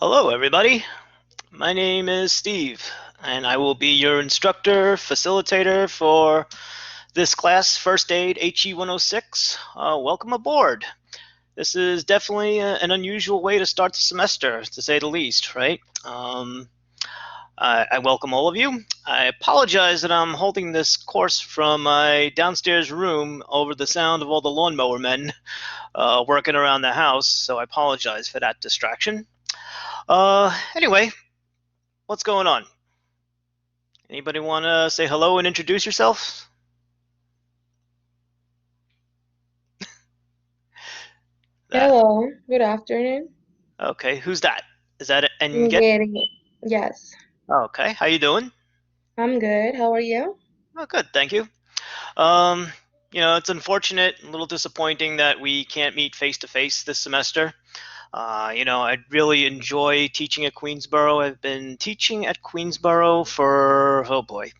Hello, everybody. My name is Steve, and I will be your instructor, facilitator for this class, First Aid HE 106. Welcome aboard. This is definitely an unusual way to start the semester, to say the least, right? I welcome all of you. I apologize that I'm holding this course from my downstairs room over the sound of all the lawnmower men working around the house, so I apologize for that distraction. Anyway, what's going on? Anybody want to say hello and introduce yourself? That Hello, good afternoon. okay? Who's that? Is that I'm Enget? getting it. Yes, Okay, how you doing? I'm good. How are you? Oh, good, thank you. Um, it's unfortunate, a little disappointing that we can't meet face to face this semester. I really enjoy teaching at Queensborough. I've been teaching at Queensborough for, oh boy,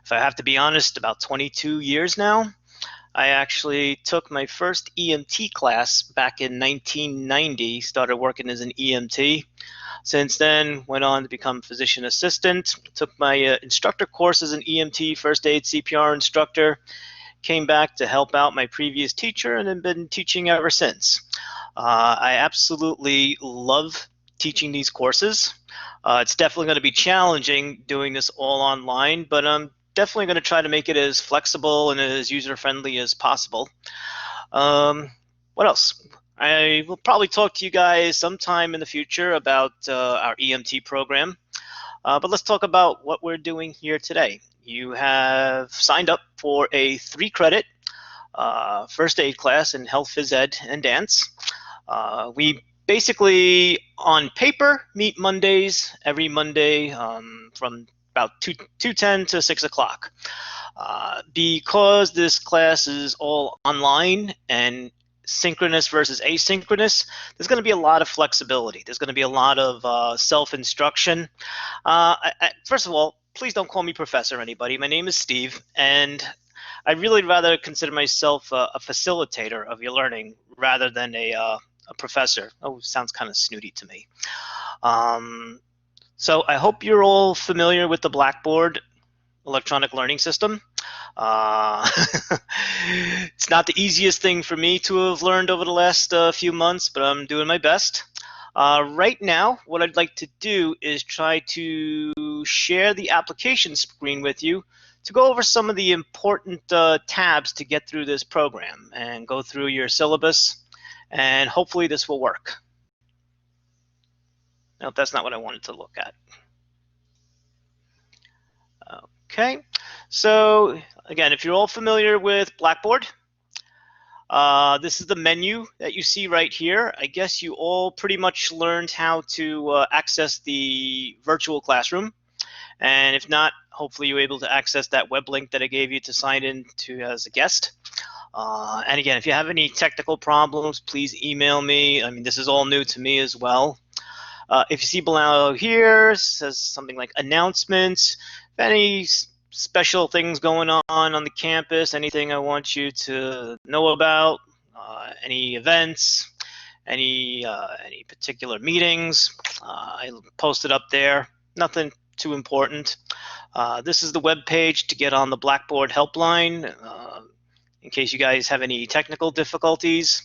if I have to be honest, about 22 years now. I actually took my first EMT class back in 1990, started working as an EMT. Since then, went on to become physician assistant, took my instructor course as an EMT first aid CPR instructor, came back to help out my previous teacher, and have been teaching ever since. I absolutely love teaching these courses. It's definitely going to be challenging doing this all online, but I'm definitely going to try to make it as flexible and as user friendly as possible. Um, what else? I will probably talk to you guys sometime in the future about our EMT program. But let's talk about what we're doing here today. You have signed up for a 3 credit first aid class in health phys ed and dance. We basically, on paper, meet Mondays, every Monday from about 2:10 to 6 o'clock. Because this class is all online and synchronous versus asynchronous, there's going to be a lot of flexibility. There's going to be a lot of self-instruction. First of all, please don't call me professor, anybody. My name is Steve, and I'd really rather consider myself a facilitator of your learning rather than a professor. Oh, sounds kind of snooty to me. Um, so I hope you're all familiar with the Blackboard electronic learning system. Uh, it's not the easiest thing for me to have learned over the last few months, but I'm doing my best. Right now, what I'd like to do is try to share the application screen with you to go over some of the important tabs to get through this program and go through your syllabus, and hopefully this will work. Nope, that's not what I wanted to look at. Okay, so again, if you're all familiar with Blackboard, this is the menu that you see right here. I guess you all pretty much learned how to access the virtual classroom. And if not, hopefully you're able to access that web link that I gave you to sign in to as a guest. And again, if you have any technical problems, please email me. I mean, this is all new to me as well. If you see below here, it says something like announcements. If any special things going on the campus, anything I want you to know about, any events, any particular meetings, I posted up there. Nothing too important. This is the web page to get on the Blackboard helpline in case you guys have any technical difficulties.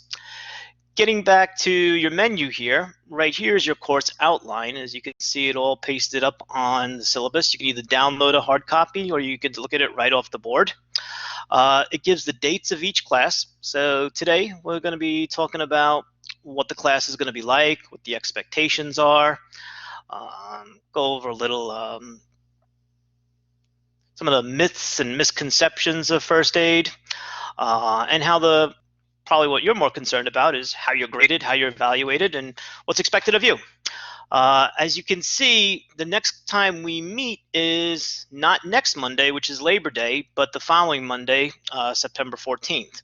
Getting back to your menu here, right here is your course outline. As you can see, it all pasted up on the syllabus. You can either download a hard copy or you can look at it right off the board. It gives the dates of each class. So today we're going to be talking about what the class is going to be like, what the expectations are, go over a little some of the myths and misconceptions of first aid, and how probably what you're more concerned about is how you're graded, how you're evaluated, and what's expected of you. As you can see, the next time we meet is not next Monday, which is Labor Day, but the following Monday, September 14th.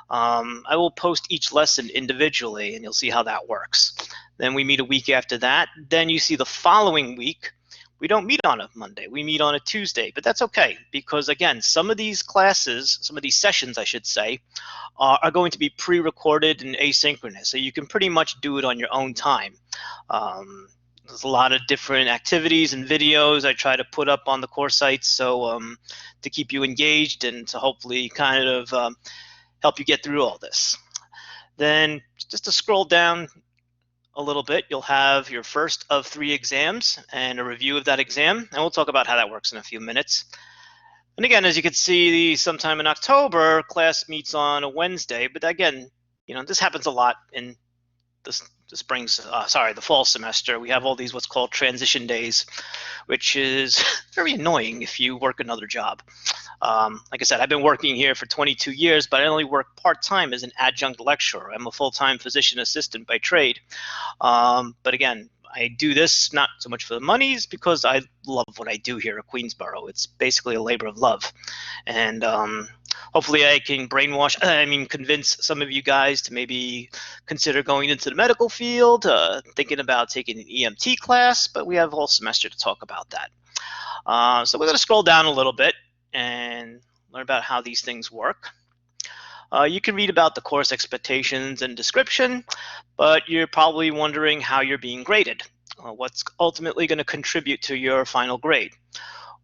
I will post each lesson individually, and you'll see how that works. Then we meet a week after that. Then you see the following week, we don't meet on a Monday. We meet on a Tuesday, but that's okay because, again, some of these classes, some of these sessions, I should say, are going to be pre-recorded and asynchronous, so you can pretty much do it on your own time. There's a lot of different activities and videos I try to put up on the course sites, so to keep you engaged and to hopefully kind of help you get through all this. Then just to scroll down a little bit, you'll have your first of 3 exams and a review of that exam, and we'll talk about how that works in a few minutes. And again, as you can see, sometime in October, class meets on a Wednesday, but again, this happens a lot in the fall semester. We have all these what's called transition days, which is very annoying if you work another job. Like I said, I've been working here for 22 years, but I only work part-time as an adjunct lecturer. I'm a full-time physician assistant by trade. But again, I do this not so much for the money, it's because I love what I do here at Queensborough. It's basically a labor of love. And hopefully I can convince some of you guys to maybe consider going into the medical field, thinking about taking an EMT class, but we have a whole semester to talk about that. So we're going to scroll down a little bit and learn about how these things work. You can read about the course expectations and description, but you're probably wondering how you're being graded. What's ultimately going to contribute to your final grade?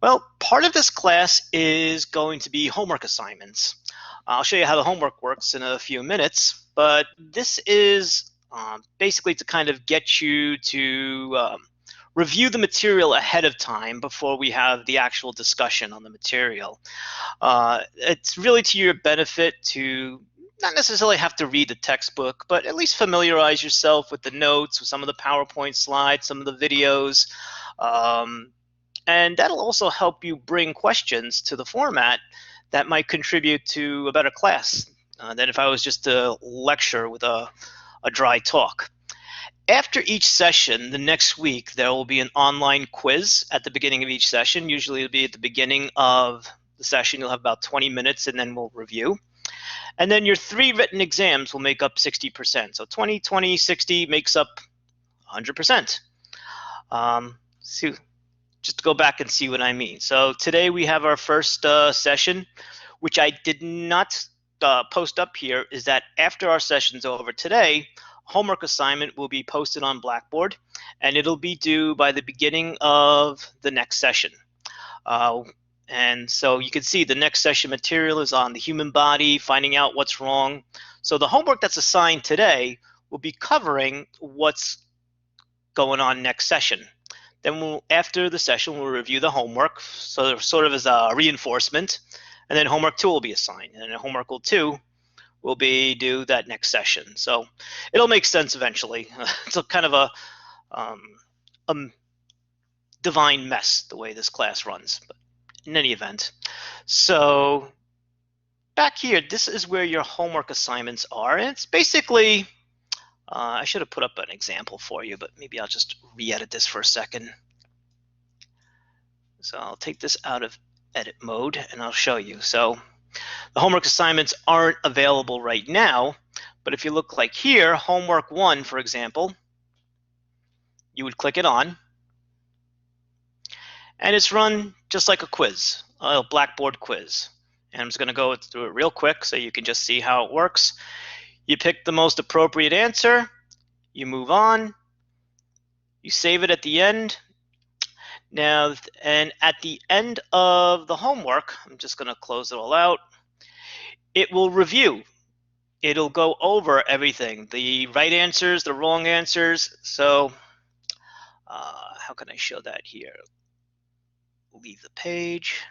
Well, part of this class is going to be homework assignments. I'll show you how the homework works in a few minutes, but this is basically to kind of get you to review the material ahead of time before we have the actual discussion on the material. It's really to your benefit to not necessarily have to read the textbook, but at least familiarize yourself with the notes, with some of the PowerPoint slides, some of the videos. And that'll also help you bring questions to the format that might contribute to a better class than if I was just to lecture with a dry talk. After each session, the next week, there will be an online quiz at the beginning of each session. Usually it'll be at the beginning of the session. You'll have about 20 minutes, and then we'll review. And then your 3 written exams will make up 60%. So 20, 20, 60 makes up 100%. So just to go back and see what I mean. So today we have our first session, which I did not post up here, is that after our session's over today, homework assignment will be posted on Blackboard, and it'll be due by the beginning of the next session. And so you can see the next session material is on the human body, finding out what's wrong. So the homework that's assigned today will be covering what's going on next session. Then after the session, we'll review the homework, so sort of as a reinforcement, and then homework 2 will be assigned, and then homework 2 will be due that next session. So it'll make sense eventually. It's a kind of a divine mess the way this class runs, but in any event. So back here, this is where your homework assignments are. And it's basically, I should have put up an example for you, but maybe I'll just re-edit this for a second. So I'll take this out of edit mode and I'll show you. So the homework assignments aren't available right now, but if you look like here, homework 1, for example, you would click it on, and it's run just like a quiz, a Blackboard quiz. And I'm just going to go through it real quick so you can just see how it works. You pick the most appropriate answer, you move on, you save it at the end. Now, and at the end of the homework, I'm just going to close it all out, it will review. It'll go over everything, the right answers, the wrong answers. So how can I show that here? Leave the page.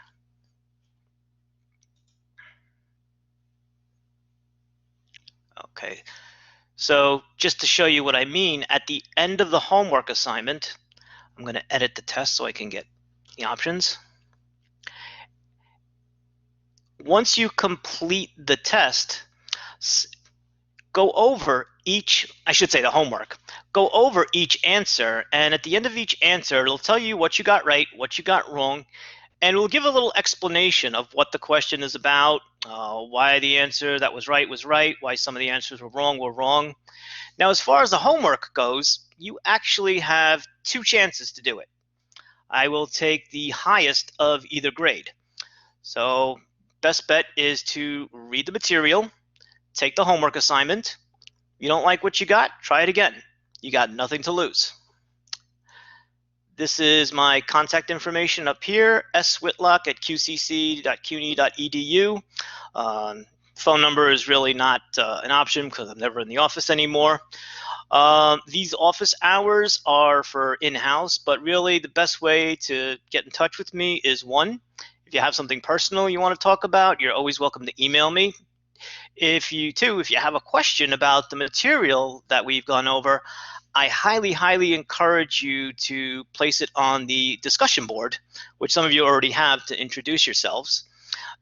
Okay, so just to show you what I mean, at the end of the homework assignment, I'm going to edit the test so I can get the options. Once you complete the test, go over each, I should say the homework, go over each answer, and at the end of each answer, it'll tell you what you got right, what you got wrong, and we'll give a little explanation of what the question is about, why the answer that was right, why some of the answers were wrong. Now, as far as the homework goes, you actually have 2 chances to do it. I will take the highest of either grade. So best bet is to read the material, take the homework assignment. You don't like what you got, try it again. You got nothing to lose. This is my contact information up here, swhitlock@qcc.cuny.edu. Phone number is really not an option because I'm never in the office anymore. These office hours are for in-house, but really the best way to get in touch with me is one, if you have something personal you want to talk about, you're always welcome to email me. If you have a question about the material that we've gone over, I highly encourage you to place it on the discussion board, which some of you already have, to introduce yourselves.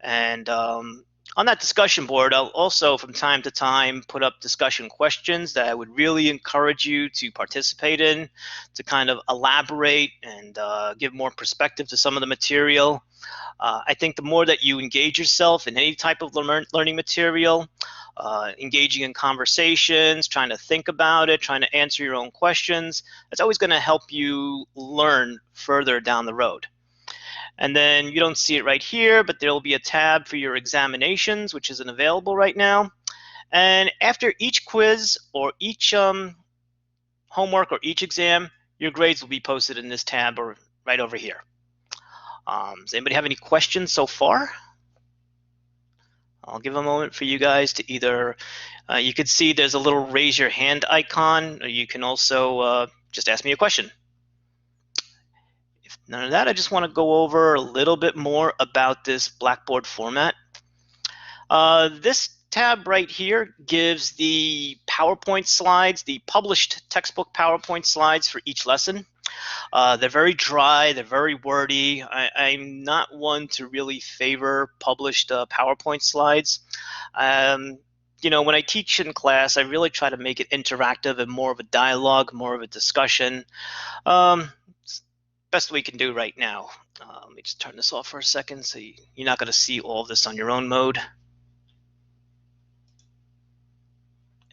And on that discussion board, I'll also from time to time put up discussion questions that I would really encourage you to participate in, to kind of elaborate and give more perspective to some of the material. I think the more that you engage yourself in any type of learning material, engaging in conversations, trying to think about it, trying to answer your own questions, that's always going to help you learn further down the road. And then you don't see it right here, but there will be a tab for your examinations, which isn't available right now. And after each quiz or each homework or each exam, your grades will be posted in this tab or right over here. Does anybody have any questions so far? I'll give a moment for you guys to either, you can see there's a little raise your hand icon, or you can also just ask me a question. If none of that, I just want to go over a little bit more about this Blackboard format. This tab right here gives the PowerPoint slides, the published textbook PowerPoint slides for each lesson. They're very dry, they're very wordy. I'm not one to really favor published PowerPoint slides. You know, when I teach in class, I really try to make it interactive and more of a dialogue, more of a discussion. Best we can do right now. Let me just turn this off for a second so you're not going to see all of this on your own mode.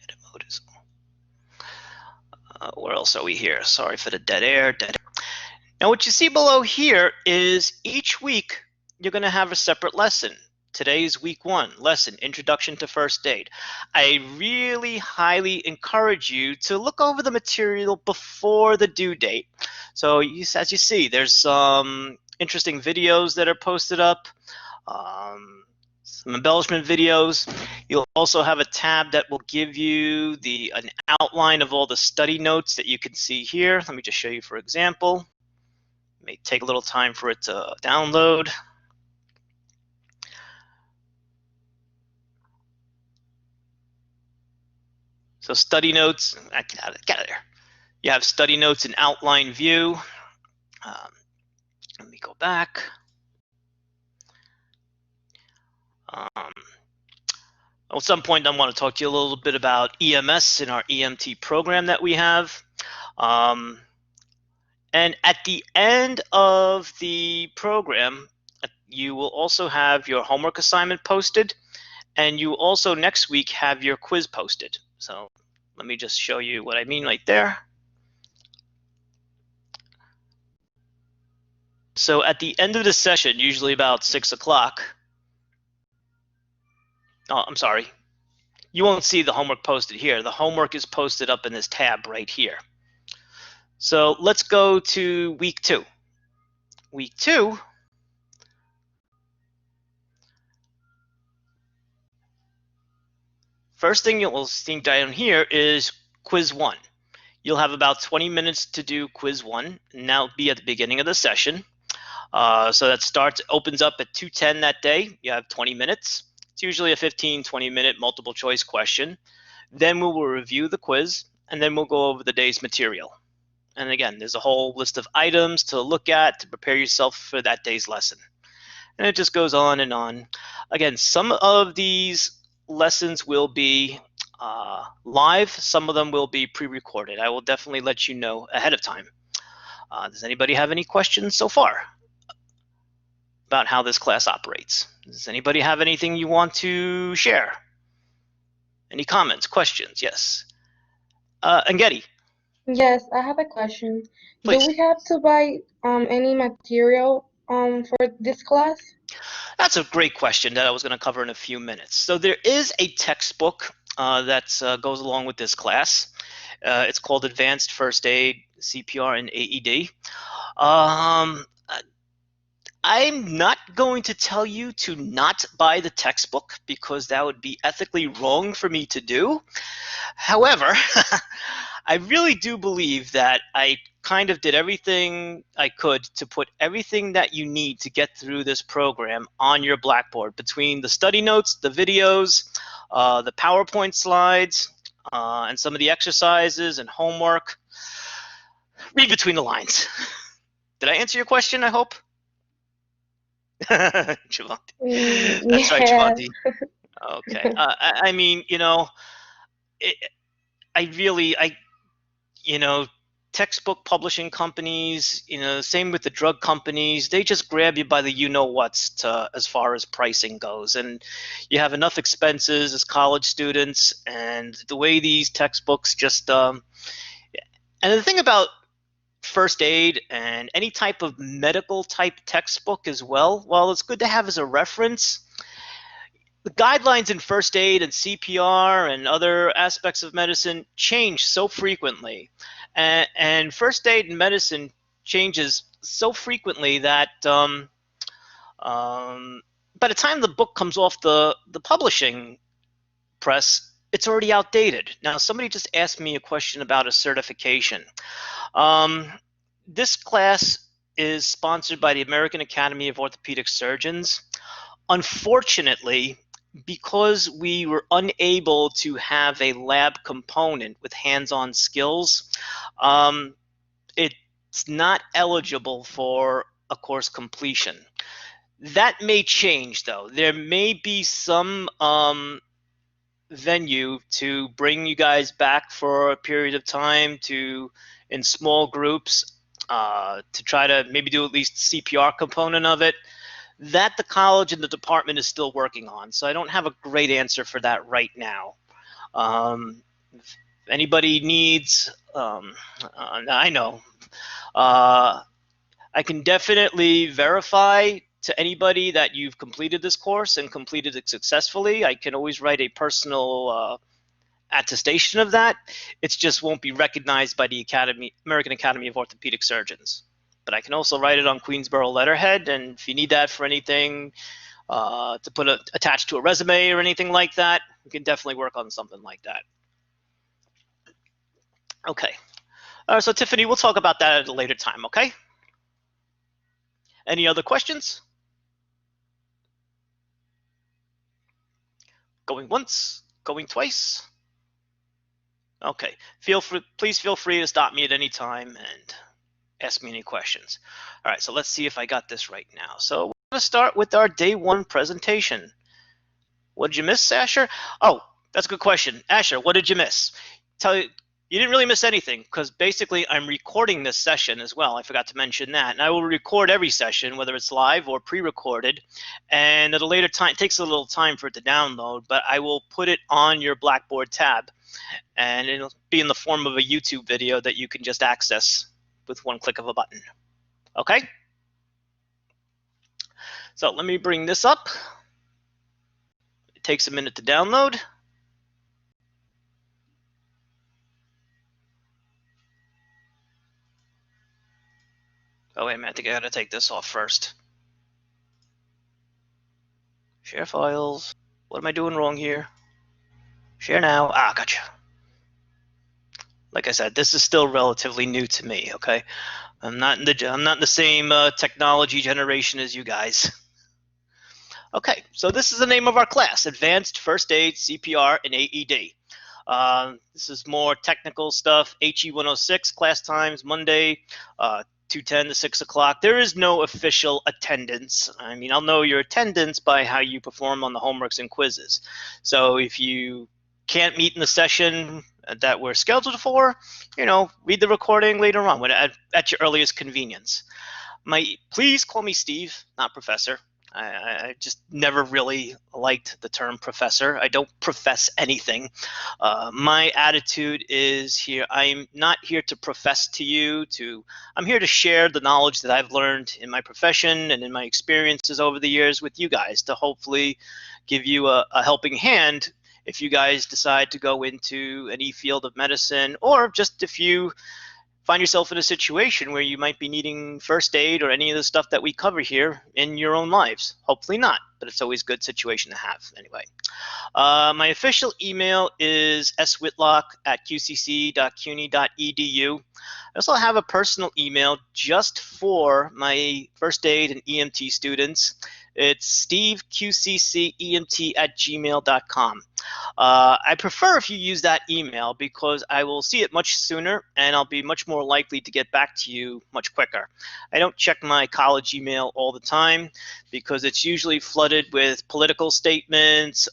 Edit mode is where else are we here? Sorry for the dead air. Now what you see below here is each week you're going to have a separate lesson. Today's week 1 lesson, Introduction to First Aid. I really highly encourage you to look over the material before the due date. So as you see, there's some interesting videos that are posted up, some embellishment videos. You'll also have a tab that will give you an outline of all the study notes that you can see here. Let me just show you for example. It may take a little time for it to download. So study notes, get out of there. You have study notes in outline view. Let me go back. At some point, I want to talk to you a little bit about EMS in our EMT program that we have. And at the end of the program, you will also have your homework assignment posted, and you also next week have your quiz posted. So let me just show you what I mean right there. So at the end of the session, usually about 6 o'clock, oh, I'm sorry, you won't see the homework posted here. The homework is posted up in this tab right here. So let's go to week 2. Week 2, first thing you'll see down here is quiz 1. You'll have about 20 minutes to do quiz 1, and that'll be at the beginning of the session. So that opens up at 2:10 that day. You have 20 minutes. It's usually a 15-20 minute multiple choice question. Then we will review the quiz, and then we'll go over the day's material. And again, there's a whole list of items to look at to prepare yourself for that day's lesson. And it just goes on and on. Again, some of these lessons will be live. Some of them will be pre-recorded. I will definitely let you know ahead of time. Does anybody have any questions so far about how this class operates? Does anybody have anything you want to share? Any comments, questions? Yes. Angeli, Yes, I have a question. Do please. we have to buy any material for this class? That's a great question that I was going to cover in a few minutes. So there is a textbook that goes along with this class. It's called Advanced First Aid, CPR, and AED. Um, I'm not going to tell you to not buy the textbook because that would be ethically wrong for me to do. However, I really do believe that I kind of did everything I could to put everything that you need to get through this program on your Blackboard between the study notes, the videos, the PowerPoint slides, and some of the exercises and homework. Read between the lines. Did I answer your question, I hope? Javante. That's right, Yes. Javante. Okay. I mean, it, I really, you know, textbook publishing companies, same with the drug companies, they just grab you by the you-know-whats as far as pricing goes. And you have enough expenses as college students, and the way these textbooks just, and the thing about first aid and any type of medical type textbook as well, while it's good to have as a reference, the guidelines in first aid and CPR and other aspects of medicine change so frequently. And first aid and medicine changes so frequently that by the time the book comes off the publishing press, it's already outdated. Now, somebody just asked me a question about a certification. Um, this class is sponsored by the American Academy of Orthopedic Surgeons. Unfortunately, because we were unable to have a lab component with hands-on skills, um, it's not eligible for a course completion. That may change, though. There may be some venue to bring you guys back for a period of time in small groups to try to maybe do at least the CPR component of it. That the college and the department is still working on, so I don't have a great answer for that right now. If anybody needs, I know, uh, I can definitely verify to anybody that you've completed this course and completed it successfully. I can always write a personal attestation of that. It just won't be recognized by the American Academy of Orthopedic Surgeons. But I can also write it on Queensboro letterhead, and if you need that for anything, to put attached to a resume or anything like that, we can definitely work on something like that. Okay. So Tiffany, we'll talk about that at a later time, okay? Any other questions? Going once, going twice. Okay. Please feel free to stop me at any time and ask me any questions. All right, so let's see if I got this right now. So we're going to start with our day one presentation. What did you miss, Asher? Oh, that's a good question. Asher, what did you miss? You didn't really miss anything because basically I'm recording this session as well. I forgot to mention that. And I will record every session, whether it's live or pre-recorded. And at a later time, it takes a little time for it to download, but I will put it on your Blackboard tab. And it'll be in the form of a YouTube video that you can just access with one click of a button. Okay? So let me bring this up. It takes a minute to download. Oh, wait a minute. I think I got to take this off first. Share files. What am I doing wrong here? Share now. Ah, gotcha. Like I said, this is still relatively new to me, okay? I'm not in the same technology generation as you guys. Okay, so this is the name of our class, Advanced First Aid, CPR, and AED. This is more technical stuff. HE 106 class times Monday, 2:10 to 6 o'clock. There is no official attendance. I mean, I'll know your attendance by how you perform on the homeworks and quizzes. So if you can't meet in the session that we're scheduled for, read the recording later on at your earliest convenience. Please call me Steve, not Professor. I just never really liked the term professor. I don't profess anything. My attitude is here. I'm not here to profess to you. I'm here to share the knowledge that I've learned in my profession and in my experiences over the years with you guys to hopefully give you a helping hand if you guys decide to go into any field of medicine, or just if you find yourself in a situation where you might be needing first aid or any of the stuff that we cover here in your own lives. Hopefully not, but it's always a good situation to have anyway. My official email is swhitlock@qcc.cuny.edu. I also have a personal email just for my first aid and EMT students. It's steveqccemt@gmail.com. I prefer if you use that email because I will see it much sooner and I'll be much more likely to get back to you much quicker. I don't check my college email all the time because it's usually flooded with political statements,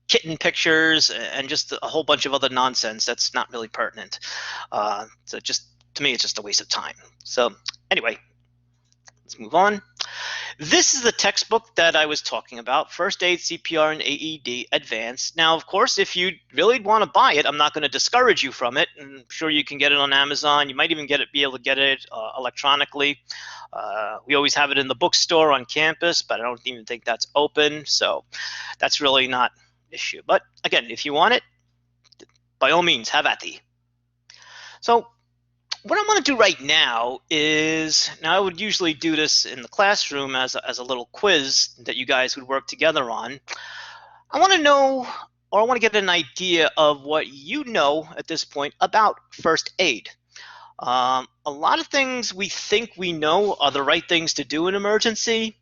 kitten pictures, and just a whole bunch of other nonsense that's not really pertinent. So just to me, it's just a waste of time. So anyway, let's move on. This is the textbook that I was talking about, First Aid, CPR, and AED Advanced. Now, of course, if you really want to buy it, I'm not going to discourage you from it. I'm sure you can get it on Amazon. You might even be able to get it electronically. We always have it in the bookstore on campus, but I don't even think that's open, so that's really not an issue. But again, if you want it, by all means, have at thee. So what I want to do right now is, now I would usually do this in the classroom as a little quiz that you guys would work together on. I want to know, or I want to get an idea of what you know at this point about first aid. A lot of things we think we know are the right things to do in emergency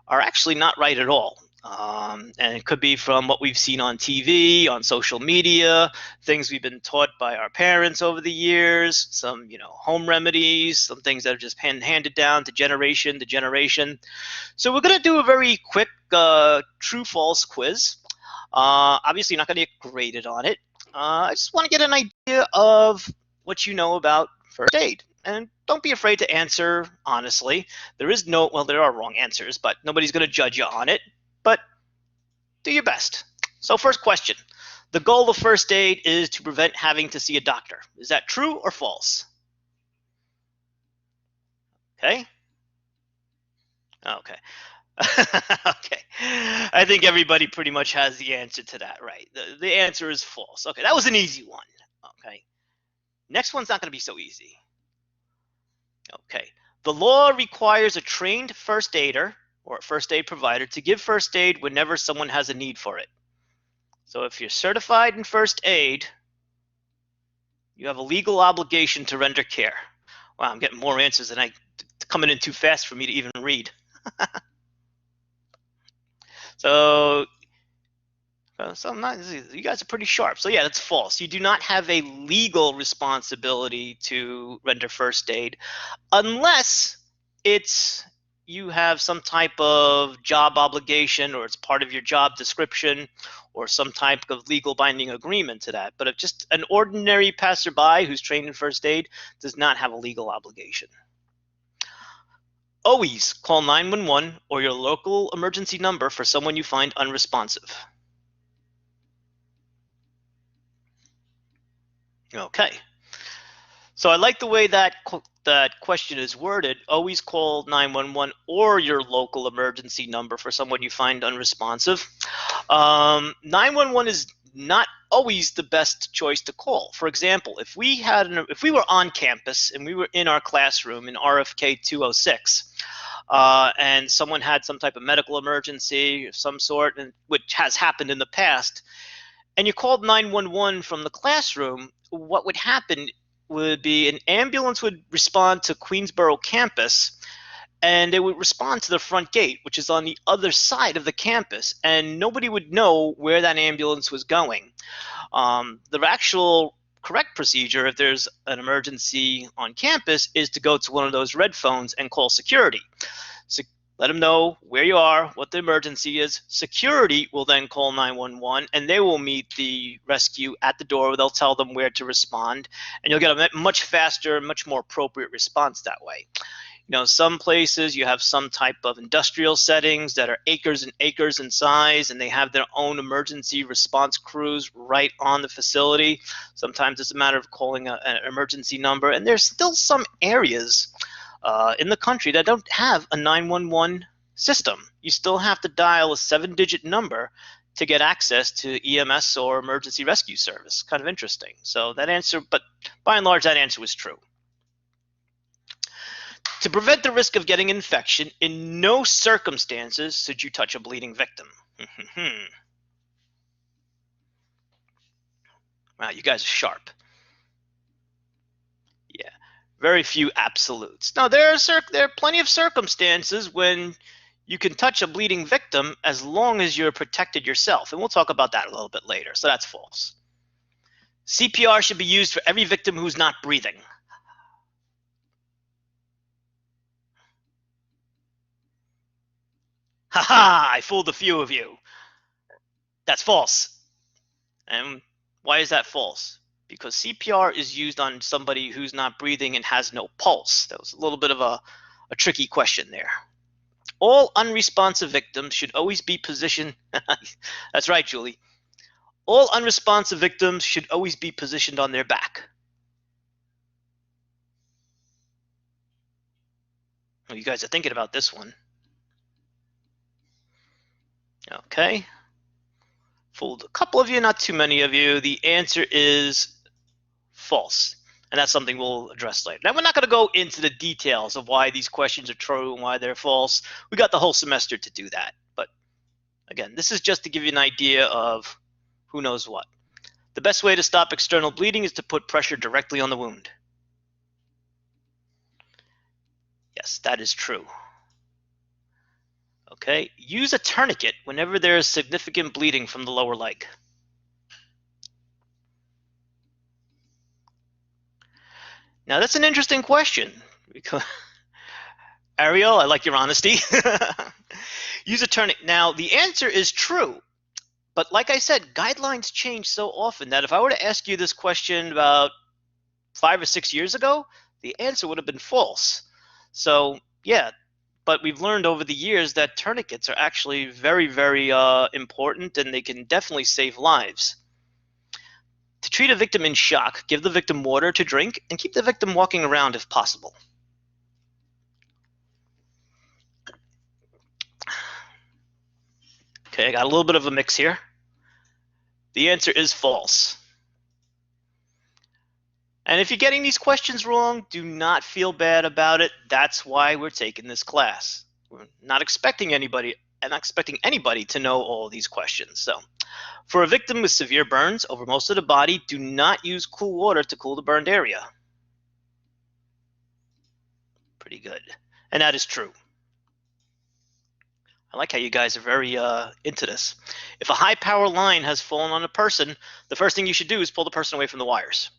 are actually not right at all. And it could be from what we've seen on TV, on social media, things we've been taught by our parents over the years, some home remedies, some things that are just handed down to generation to generation. So we're going to do a very quick true-false quiz. Obviously, you're not going to get graded on it. I just want to get an idea of what you know about first aid. And don't be afraid to answer honestly. There are wrong answers, but nobody's going to judge you on it. But do your best. So first question. The goal of first aid is to prevent having to see a doctor. Is that true or false? Okay. Okay. Okay. I think everybody pretty much has the answer to that, right? The answer is false. Okay, that was an easy one. Okay. Next one's not going to be so easy. Okay. The law requires a trained first aider or a first aid provider to give first aid whenever someone has a need for it. So if you're certified in first aid, you have a legal obligation to render care. Wow, I'm getting more answers than coming in too fast for me to even read. So you guys are pretty sharp. So yeah, that's false. You do not have a legal responsibility to render first aid unless you have some type of job obligation or it's part of your job description or some type of legal binding agreement to that. But if just an ordinary passerby who's trained in first aid does not have a legal obligation. Always call 911 or your local emergency number for someone you find unresponsive. Okay. So I like the way that question is worded. Always call 911 or your local emergency number for someone you find unresponsive. 911 is not always the best choice to call. For example, if we were on campus and we were in our classroom in RFK 206, and someone had some type of medical emergency of some sort, which has happened in the past, and you called 911 from the classroom, what would happen would be an ambulance would respond to Queensboro campus, and they would respond to the front gate, which is on the other side of the campus, and nobody would know where that ambulance was going. The actual correct procedure, if there's an emergency on campus, is to go to one of those red phones and call security. So let them know where you are, what the emergency is. Security will then call 911, and they will meet the rescue at the door. They'll tell them where to respond, and you'll get a much faster, much more appropriate response that way. Some places you have some type of industrial settings that are acres and acres in size, and they have their own emergency response crews right on the facility. Sometimes it's a matter of calling an emergency number, and there's still some areas in the country that don't have a 911 system. You still have to dial a 7-digit number to get access to EMS or emergency rescue service. Kind of interesting. So that answer, but by and large, that answer was true. To prevent the risk of getting infection, in no circumstances should you touch a bleeding victim. Wow, you guys are sharp. Yeah, very few absolutes. Now, there are plenty of circumstances when you can touch a bleeding victim as long as you're protected yourself, and we'll talk about that a little bit later, so that's false. CPR should be used for every victim who's not breathing. Haha, I fooled a few of you. That's false. And why is that false? Because CPR is used on somebody who's not breathing and has no pulse. That was a little bit of a tricky question there. All unresponsive victims should always be positioned. That's right, Julie. All unresponsive victims should always be positioned on their back. Well, you guys are thinking about this one. Okay. Fooled a couple of you, not too many of you. The answer is false. And that's something we'll address later. Now, we're not going to go into the details of why these questions are true and why they're false. We got the whole semester to do that. But again, this is just to give you an idea of who knows what. The best way to stop external bleeding is to put pressure directly on the wound. Yes, that is true. Okay, use a tourniquet whenever there is significant bleeding from the lower leg. Now, that's an interesting question. Because Ariel, I like your honesty. Use a tourniquet. Now, the answer is true. But like I said, guidelines change so often that if I were to ask you this question about 5 or 6 years ago, the answer would have been false. So, yeah, but we've learned over the years that tourniquets are actually very, very important, and they can definitely save lives. To treat a victim in shock, give the victim water to drink and keep the victim walking around if possible. Okay, I got a little bit of a mix here. The answer is false. And if you're getting these questions wrong, do not feel bad about it. That's why we're taking this class. We're not expecting anybody to know all these questions. So, for a victim with severe burns over most of the body, do not use cool water to cool the burned area. Pretty good. And that is true. I like how you guys are very into this. If a high power line has fallen on a person, the first thing you should do is pull the person away from the wires.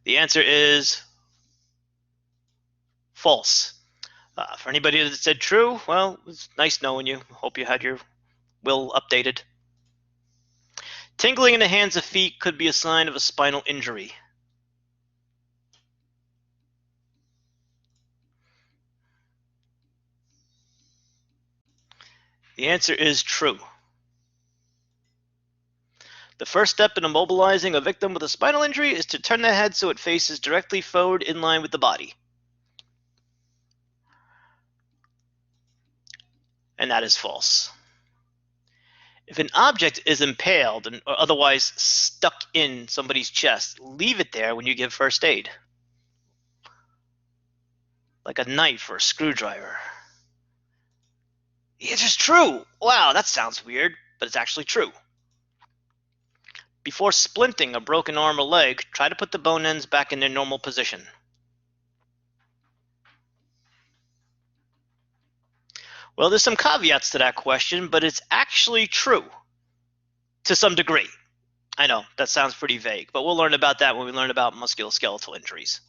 The answer is false. For anybody that said true, well, it's nice knowing you. Hope you had your will updated. Tingling in the hands and feet could be a sign of a spinal injury. The answer is true. The first step in immobilizing a victim with a spinal injury is to turn the head so it faces directly forward in line with the body. And that is false. If an object is impaled or otherwise stuck in somebody's chest, leave it there when you give first aid. Like a knife or a screwdriver. The answer's true. Wow, that sounds weird, but it's actually true. Before splinting a broken arm or leg, try to put the bone ends back in their normal position. Well, there's some caveats to that question, but it's actually true to some degree. I know, that sounds pretty vague, but we'll learn about that when we learn about musculoskeletal injuries.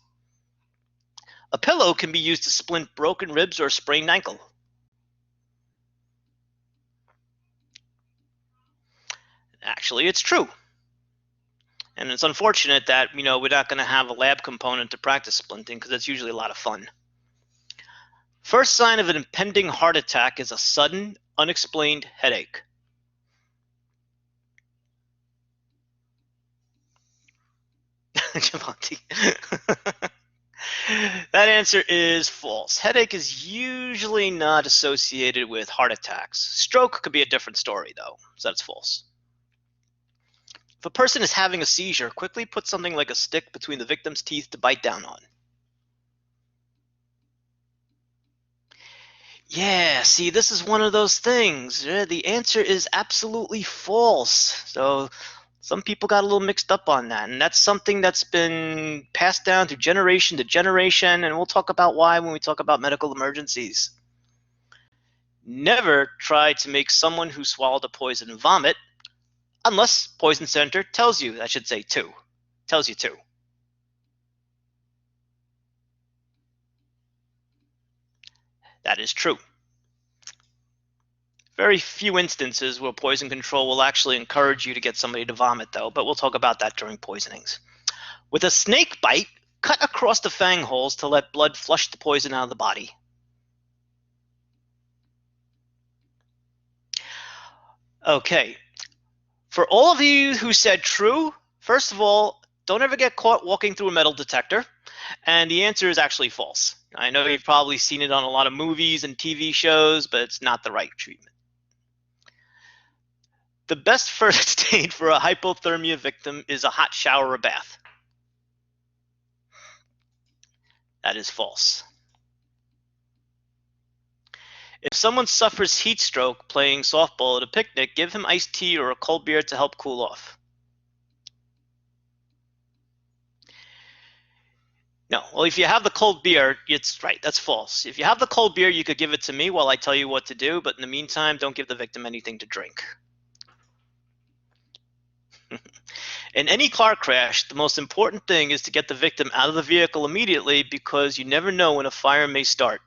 A pillow can be used to splint broken ribs or a sprained ankle. Actually, it's true. And it's unfortunate that, we're not going to have a lab component to practice splinting because it's usually a lot of fun. First sign of an impending heart attack is a sudden, unexplained headache. Javante. That answer is false. Headache is usually not associated with heart attacks. Stroke could be a different story, though, so that's false. If a person is having a seizure, quickly put something like a stick between the victim's teeth to bite down on. Yeah, see, this is one of those things. The answer is absolutely false. So some people got a little mixed up on that, and that's something that's been passed down through generation to generation, and we'll talk about why when we talk about medical emergencies. Never try to make someone who swallowed a poison vomit, unless Poison Center tells you, I should say to, tells you to. That is true. Very few instances where poison control will actually encourage you to get somebody to vomit, though, but we'll talk about that during poisonings. With a snake bite, cut across the fang holes to let blood flush the poison out of the body. Okay, for all of you who said true, first of all, don't ever get caught walking through a metal detector. And the answer is actually false. I know you've probably seen it on a lot of movies and TV shows, but it's not the right treatment. The best first aid for a hypothermia victim is a hot shower or bath. That is false. If someone suffers heat stroke playing softball at a picnic, give him iced tea or a cold beer to help cool off. No, well, if you have the cold beer, it's right, that's false. If you have the cold beer, you could give it to me while I tell you what to do, but in the meantime, don't give the victim anything to drink. In any car crash, the most important thing is to get the victim out of the vehicle immediately because you never know when a fire may start.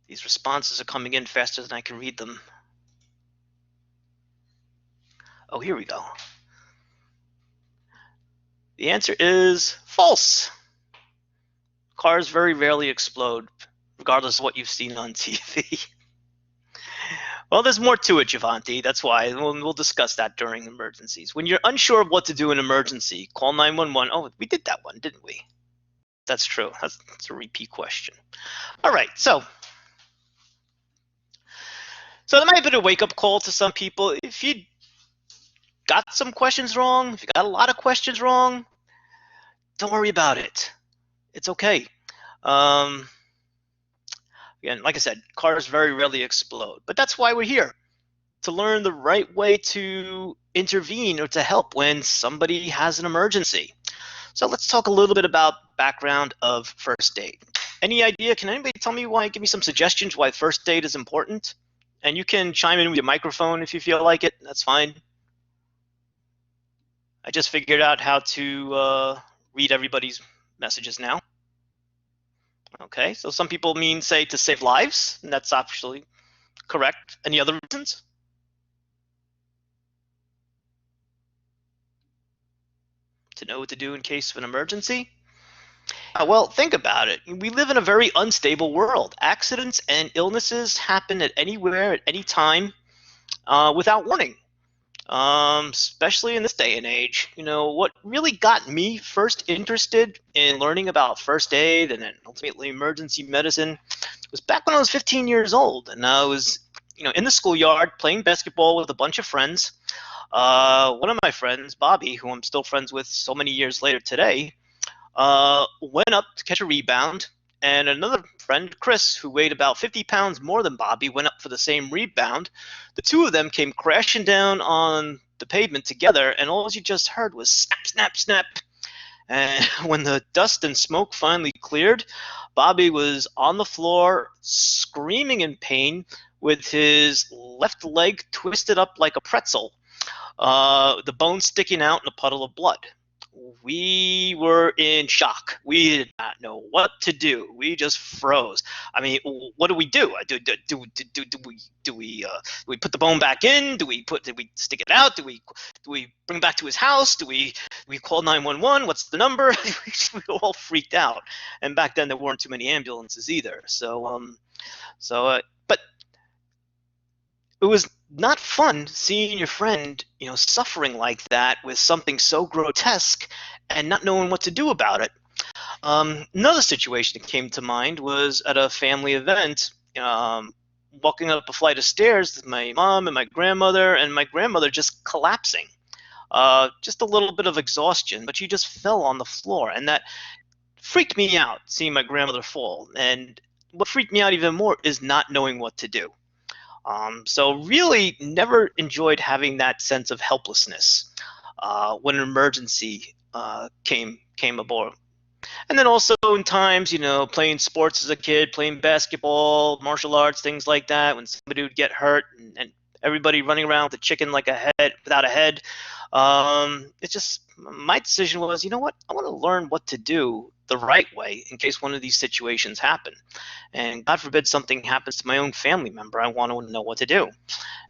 These responses are coming in faster than I can read them. Oh, here we go. The answer is false. Cars very rarely explode, regardless of what you've seen on TV. Well, there's more to it, Javanti. That's why we'll discuss that during emergencies. When you're unsure of what to do in an emergency, call 911. Oh, we did that one, didn't we? That's true. That's a repeat question. All right, so that might have been a wake-up call to some people. If you got some questions wrong, if you got a lot of questions wrong, don't worry about it. It's okay. Again, like I said, cars very rarely explode, but that's why we're here, to learn the right way to intervene or to help when somebody has an emergency. So let's talk a little bit about background of first aid. Any idea? Can anybody tell me why? Give me some suggestions why first aid is important. And you can chime in with your microphone if you feel like it. That's fine. I just figured out how to read everybody's messages now. Okay, so some people say to save lives, and that's actually correct. Any other reasons? To know what to do in case of an emergency? Well, think about it. We live in a very unstable world. Accidents and illnesses happen at anywhere, at any time, without warning. Especially in this day and age. What really got me first interested in learning about first aid and then ultimately emergency medicine was back when I was 15 years old, and I was, in the schoolyard playing basketball with a bunch of friends. One of my friends, Bobby, who I'm still friends with so many years later today, went up to catch a rebound, and another friend, Chris, who weighed about 50 pounds more than Bobby, went up for the same rebound. The two of them came crashing down on the pavement together, and all you just heard was snap, snap, snap. And when the dust and smoke finally cleared, Bobby was on the floor screaming in pain with his left leg twisted up like a pretzel, the bone sticking out in a puddle of blood. We were in shock. We did not know what to do. We just froze. I mean, what do we do? Do we put the bone back in? Do we stick it out? Do we bring it back to his house? Do we call 911? What's the number? We were all freaked out. And back then there weren't too many ambulances either. But it was not fun seeing your friend, suffering like that with something so grotesque and not knowing what to do about it. Another situation that came to mind was at a family event, walking up a flight of stairs with my mom and my grandmother just collapsing. Just a little bit of exhaustion, but she just fell on the floor, and that freaked me out seeing my grandmother fall. And what freaked me out even more is not knowing what to do. So really, never enjoyed having that sense of helplessness when an emergency came aboard. And then also in times, playing sports as a kid, playing basketball, martial arts, things like that, when somebody would get hurt and everybody running around with a chicken like a head without a head. It's just my decision was, you know what? I want to learn what to do the right way in case one of these situations happen. And God forbid something happens to my own family member, I want to know what to do.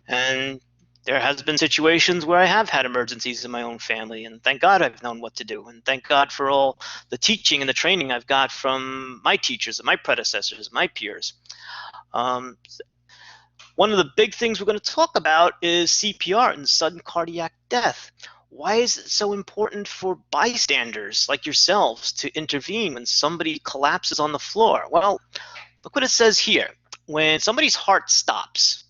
And there has been situations where I have had emergencies in my own family, and thank God I've known what to do. And thank God for all the teaching and the training I've got from my teachers and my predecessors, my peers. Um, One of the big things we're going to talk about is CPR and sudden cardiac death. Why is it so important for bystanders like yourselves to intervene when somebody collapses on the floor? Well, look what it says here. When somebody's heart stops,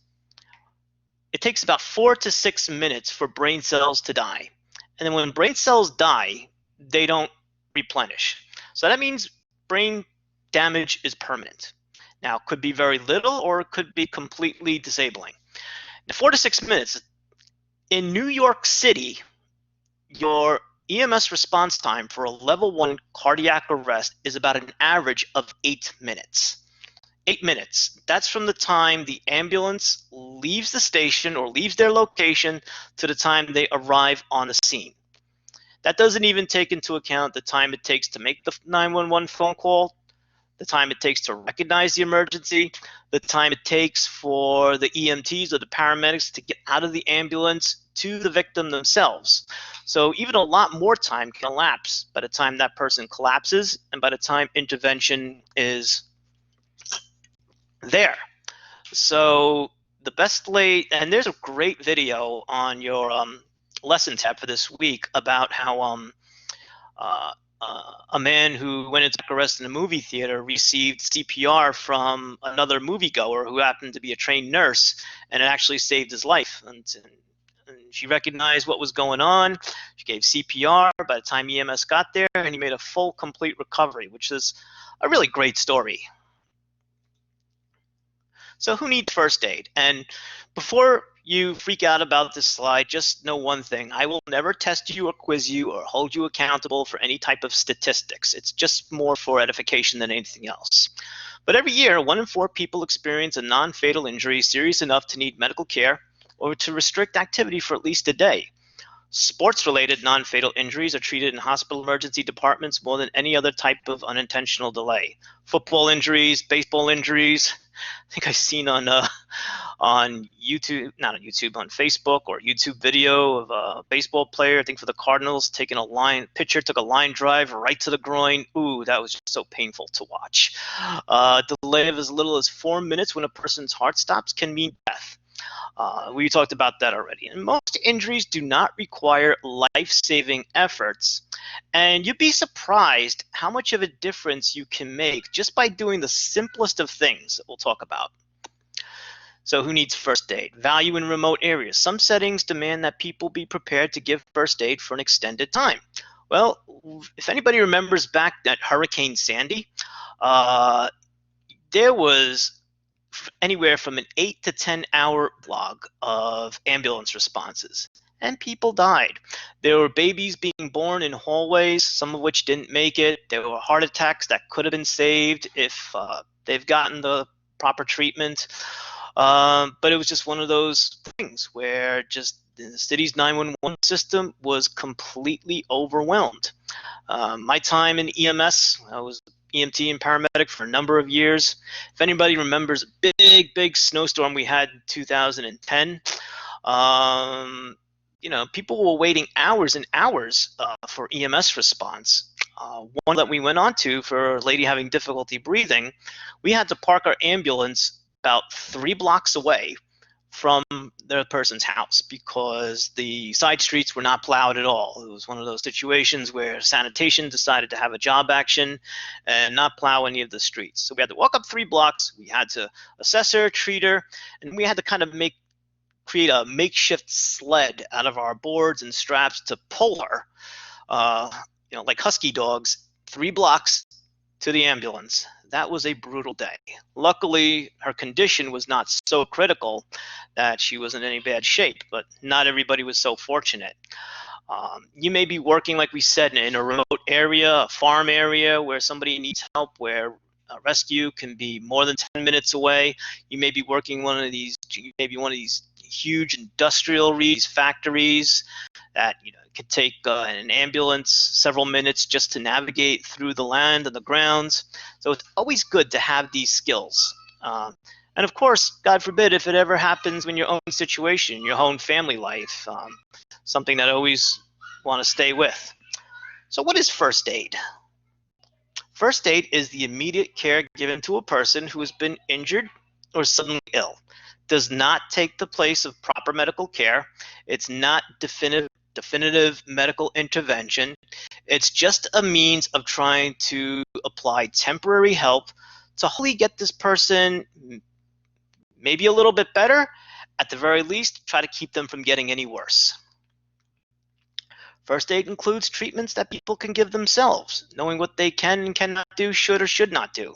it takes about 4 to 6 minutes for brain cells to die. And then when brain cells die, they don't replenish. So that means brain damage is permanent. Now, it could be very little or it could be completely disabling. Now, 4 to 6 minutes. In New York City, your EMS response time for a level 1 cardiac arrest is about an average of 8 minutes. 8 minutes. That's from the time the ambulance leaves the station or leaves their location to the time they arrive on the scene. That doesn't even take into account the time it takes to make the 911 phone call, the time it takes to recognize the emergency, the time it takes for the EMTs or the paramedics to get out of the ambulance to the victim themselves. So even a lot more time can elapse by the time that person collapses and by the time intervention is there. So the best late, and there's a great video on your lesson tab for this week about how uh, a man who went into arrest in a movie theater received CPR from another moviegoer who happened to be a trained nurse, and it actually saved his life. And she recognized what was going on. She gave CPR. By the time EMS got there, and he made a full, complete recovery, which is a really great story. So who needs first aid? And before you freak out about this slide, just know one thing. I will never test you or quiz you or hold you accountable for any type of statistics. It's just more for edification than anything else. But every year, 1 in 4 people experience a non-fatal injury serious enough to need medical care or to restrict activity for at least a day. Sports-related non-fatal injuries are treated in hospital emergency departments more than any other type of unintentional delay. Football injuries, baseball injuries. I think I've seen on YouTube, not on YouTube, on Facebook or YouTube video of a baseball player, I think for the Cardinals, pitcher took a line drive right to the groin. Ooh, that was just so painful to watch. Delay of as little as 4 minutes when a person's heart stops can mean death. We talked about that already. And most injuries do not require life-saving efforts. And you'd be surprised how much of a difference you can make just by doing the simplest of things that we'll talk about. So who needs first aid? Value in remote areas. Some settings demand that people be prepared to give first aid for an extended time. Well, if anybody remembers back at Hurricane Sandy, there was anywhere from an 8 to 10 hour log of ambulance responses, and people died. There were babies being born in hallways, some of which didn't make it. There were heart attacks that could have been saved if they've gotten the proper treatment. But it was just one of those things where just the city's 911 system was completely overwhelmed. My time in EMS, I was EMT and paramedic for a number of years. If anybody remembers a big snowstorm we had in 2010, people were waiting hours and hours for EMS response. One that we went on to for a lady having difficulty breathing, we had to park our ambulance about 3 blocks away from the person's house because the side streets were not plowed at all. It was one of those situations where sanitation decided to have a job action and not plow any of the streets. So we had to walk up 3 blocks. We had to assess her, treat her, and we had to kind of create a makeshift sled out of our boards and straps to pull her, like husky dogs, 3 blocks to the ambulance. That was a brutal day. Luckily, her condition was not so critical that she was in any bad shape, but not everybody was so fortunate. You may be working, like we said, in a remote area, a farm area where somebody needs help, where a rescue can be more than 10 minutes away. You may be working one of these huge industrial factories that could take an ambulance several minutes just to navigate through the land and the grounds. So it's always good to have these skills. And of course, God forbid, if it ever happens in your own situation, your own family life, something that I always want to stay with. So what is first aid? First aid is the immediate care given to a person who has been injured or suddenly ill. Does not take the place of proper medical care. It's not definitive medical intervention. It's just a means of trying to apply temporary help to hopefully get this person maybe a little bit better. At the very least, try to keep them from getting any worse. First aid includes treatments that people can give themselves, knowing what they can and cannot do, should or should not do.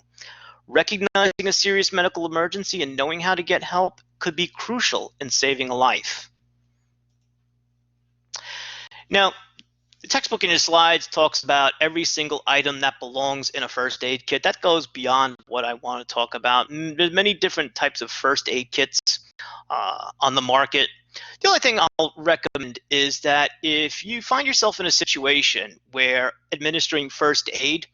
Recognizing a serious medical emergency and knowing how to get help could be crucial in saving a life. Now, the textbook in your slides talks about every single item that belongs in a first aid kit. That goes beyond what I want to talk about. There's many different types of first aid kits on the market. The only thing I'll recommend is that if you find yourself in a situation where administering first aid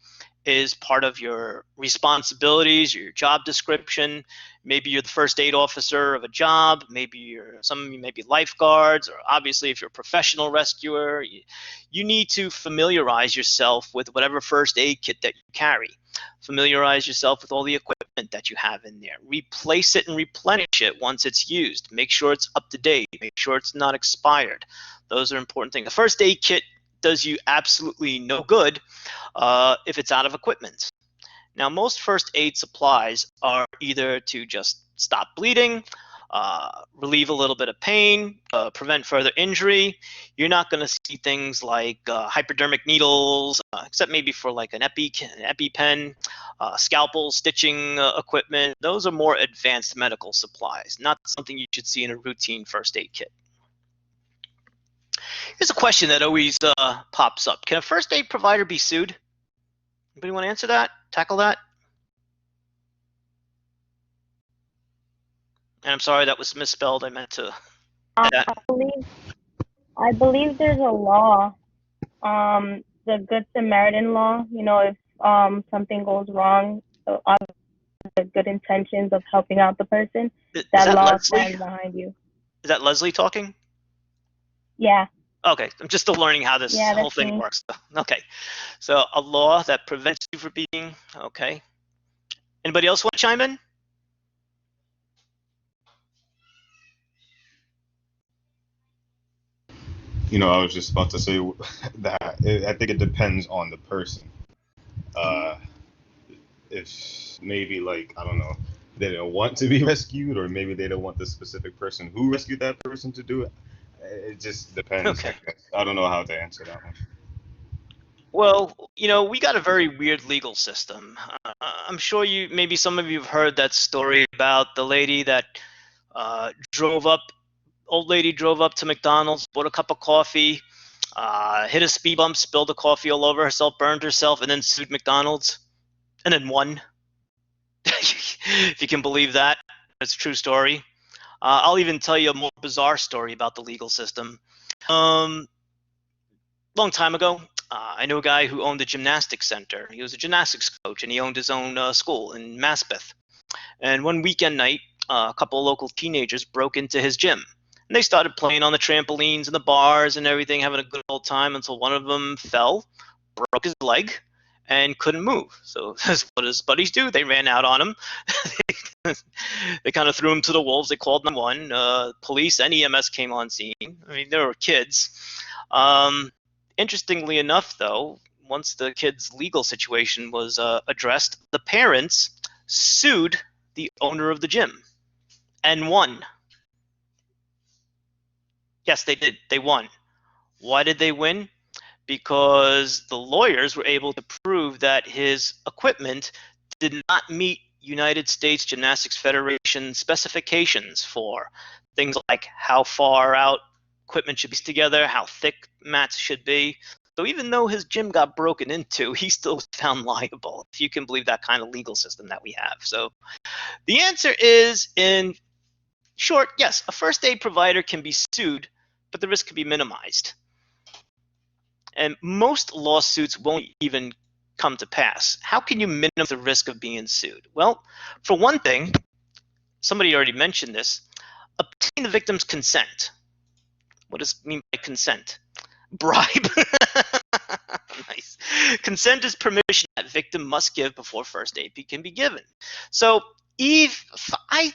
is part of your responsibilities, your job description, maybe you're the first aid officer of a job, maybe some of you may be lifeguards, or obviously if you're a professional rescuer, you need to familiarize yourself with whatever first aid kit that you carry. Familiarize yourself with all the equipment that you have in there. Replace it and replenish it once it's used. Make sure it's up to date. Make sure it's not expired. Those are important things. A first aid kit does you absolutely no good if it's out of equipment. Now, most first aid supplies are either to just stop bleeding, relieve a little bit of pain, prevent further injury. You're not going to see things like hypodermic needles, except maybe for like an EpiPen, scalpel, stitching equipment. Those are more advanced medical supplies, not something you should see in a routine first aid kit. Here's a question that always pops up. Can a first aid provider be sued? Anybody want to answer that? Tackle that? And I'm sorry, that was misspelled. I meant to add that. I believe there's a law, the Good Samaritan law. If something goes wrong, so the good intentions of helping out the person, Is that that law Leslie? stands behind you. Is that Leslie talking? Yeah. Okay, I'm just still learning how this whole thing works. Okay, so a law that prevents you from being, okay. Anybody else want to chime in? I was just about to say that I think it depends on the person. If maybe like, I don't know, they don't want to be rescued, or maybe they don't want the specific person who rescued that person to do it. It just depends. Okay. I don't know how to answer that one. Well, we got a very weird legal system. I'm sure maybe some of you have heard that story about the lady that old lady drove up to McDonald's, bought a cup of coffee, hit a speed bump, spilled the coffee all over herself, burned herself, and then sued McDonald's, and then won. If you can believe that. It's a true story. I'll even tell you a more bizarre story about the legal system. Long time ago, I knew a guy who owned a gymnastics center. He was a gymnastics coach, and he owned his own school in Maspeth. And one weekend night, a couple of local teenagers broke into his gym. And they started playing on the trampolines and the bars and everything, having a good old time until one of them fell, broke his leg, and couldn't move. So what his buddies do? They ran out on him. They kind of threw him to the wolves. They called 911. Police and EMS came on scene. I mean, there were kids. Interestingly enough, though, once the kid's legal situation was addressed, the parents sued the owner of the gym and won. Yes, they did. They won. Why did they win? Because the lawyers were able to prove that his equipment did not meet United States Gymnastics Federation specifications for things like how far out equipment should be together, how thick mats should be. So even though his gym got broken into, he still was found liable, if you can believe that kind of legal system that we have. So the answer is, in short, yes, a first aid provider can be sued, but the risk can be minimized. And most lawsuits won't even come to pass. How can you minimize the risk of being sued? Well, for one thing, somebody already mentioned this, obtain the victim's consent. What does it mean by consent? Bribe. Nice. Consent is permission that victim must give before first aid can be given. So if I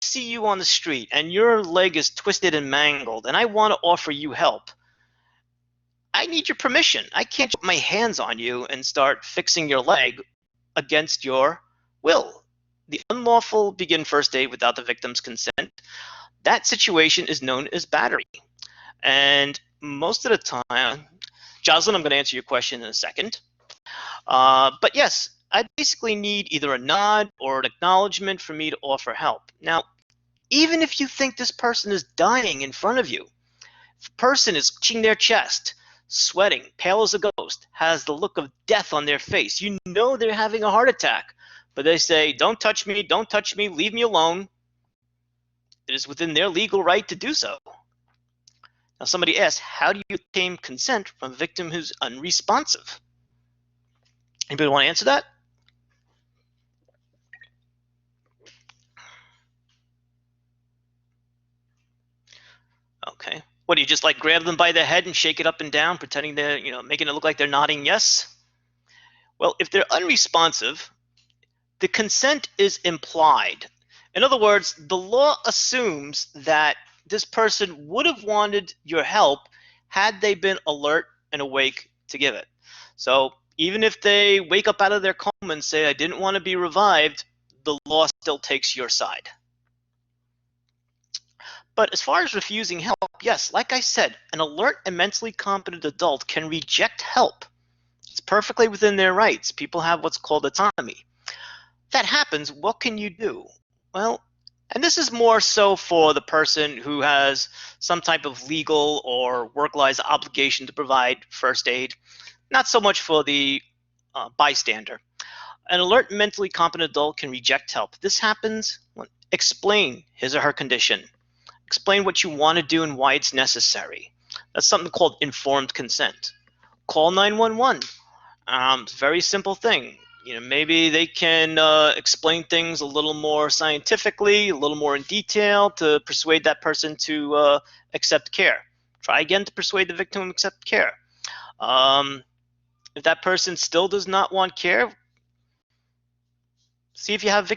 see you on the street and your leg is twisted and mangled and I want to offer you help, I need your permission. I can't put my hands on you and start fixing your leg against your will. The unlawful begin first aid without the victim's consent, that situation is known as battery. And most of the time, Jocelyn, I'm going to answer your question in a second. But yes, I basically need either a nod or an acknowledgement for me to offer help. Now, even if you think this person is dying in front of you, if a person is clutching their chest, sweating, pale as a ghost, has the look of death on their face, you know they're having a heart attack, but they say, don't touch me, leave me alone. It is within their legal right to do so. Now somebody asked, how do you obtain consent from a victim who's unresponsive? Anybody want to answer that? Okay. What, do you just like grab them by the head and shake it up and down, pretending they're, making it look like they're nodding yes? Well, if they're unresponsive, the consent is implied. In other words, the law assumes that this person would have wanted your help had they been alert and awake to give it. So even if they wake up out of their coma and say, I didn't want to be revived, the law still takes your side. But as far as refusing help, yes, like I said, an alert and mentally competent adult can reject help. It's perfectly within their rights. People have what's called autonomy. If that happens, what can you do? Well, and this is more so for the person who has some type of legal or work-life obligation to provide first aid, not so much for the bystander. An alert, mentally competent adult can reject help. This happens when explain his or her condition. Explain what you want to do and why it's necessary. That's something called informed consent. Call 911. Very simple thing. Maybe they can explain things a little more scientifically, a little more in detail to persuade that person to accept care. Try again to persuade the victim to accept care. If that person still does not want care, see if you have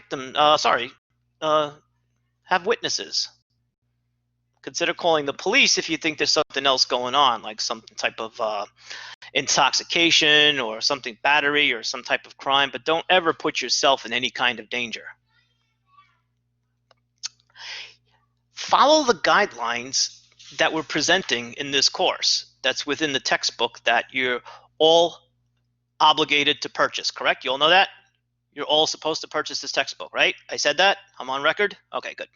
have witnesses. Consider calling the police if you think there's something else going on, like some type of intoxication or something, battery or some type of crime, but don't ever put yourself in any kind of danger. Follow the guidelines that we're presenting in this course. That's within the textbook that you're all obligated to purchase, correct? You all know that? You're all supposed to purchase this textbook, right? I said that? I'm on record? Okay, good.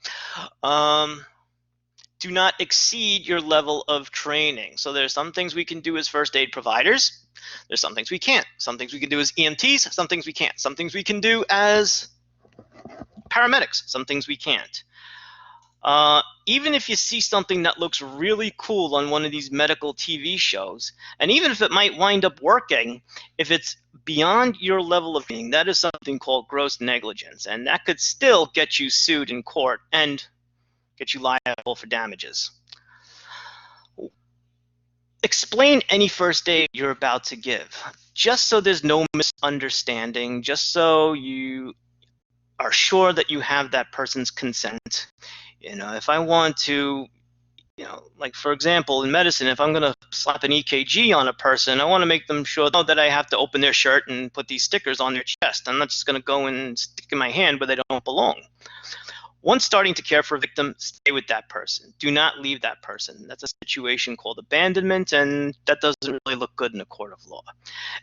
Do not exceed your level of training. So there's some things we can do as first aid providers. There's some things we can't. Some things we can do as EMTs. Some things we can't. Some things we can do as paramedics. Some things we can't. Even if you see something that looks really cool on one of these medical TV shows, and even if it might wind up working, if it's beyond your level of being, that is something called gross negligence, and that could still get you sued in court and get you liable for damages. Explain any first aid you're about to give. just so there's no misunderstanding, just so you are sure that you have that person's consent. If I want to, like for example, in medicine, if I'm going to slap an EKG on a person, I want to make them sure that I have to open their shirt and put these stickers on their chest. I'm not just going to go and stick in my hand where they don't belong. Once starting to care for a victim, stay with that person. Do not leave that person. That's a situation called abandonment, and that doesn't really look good in a court of law.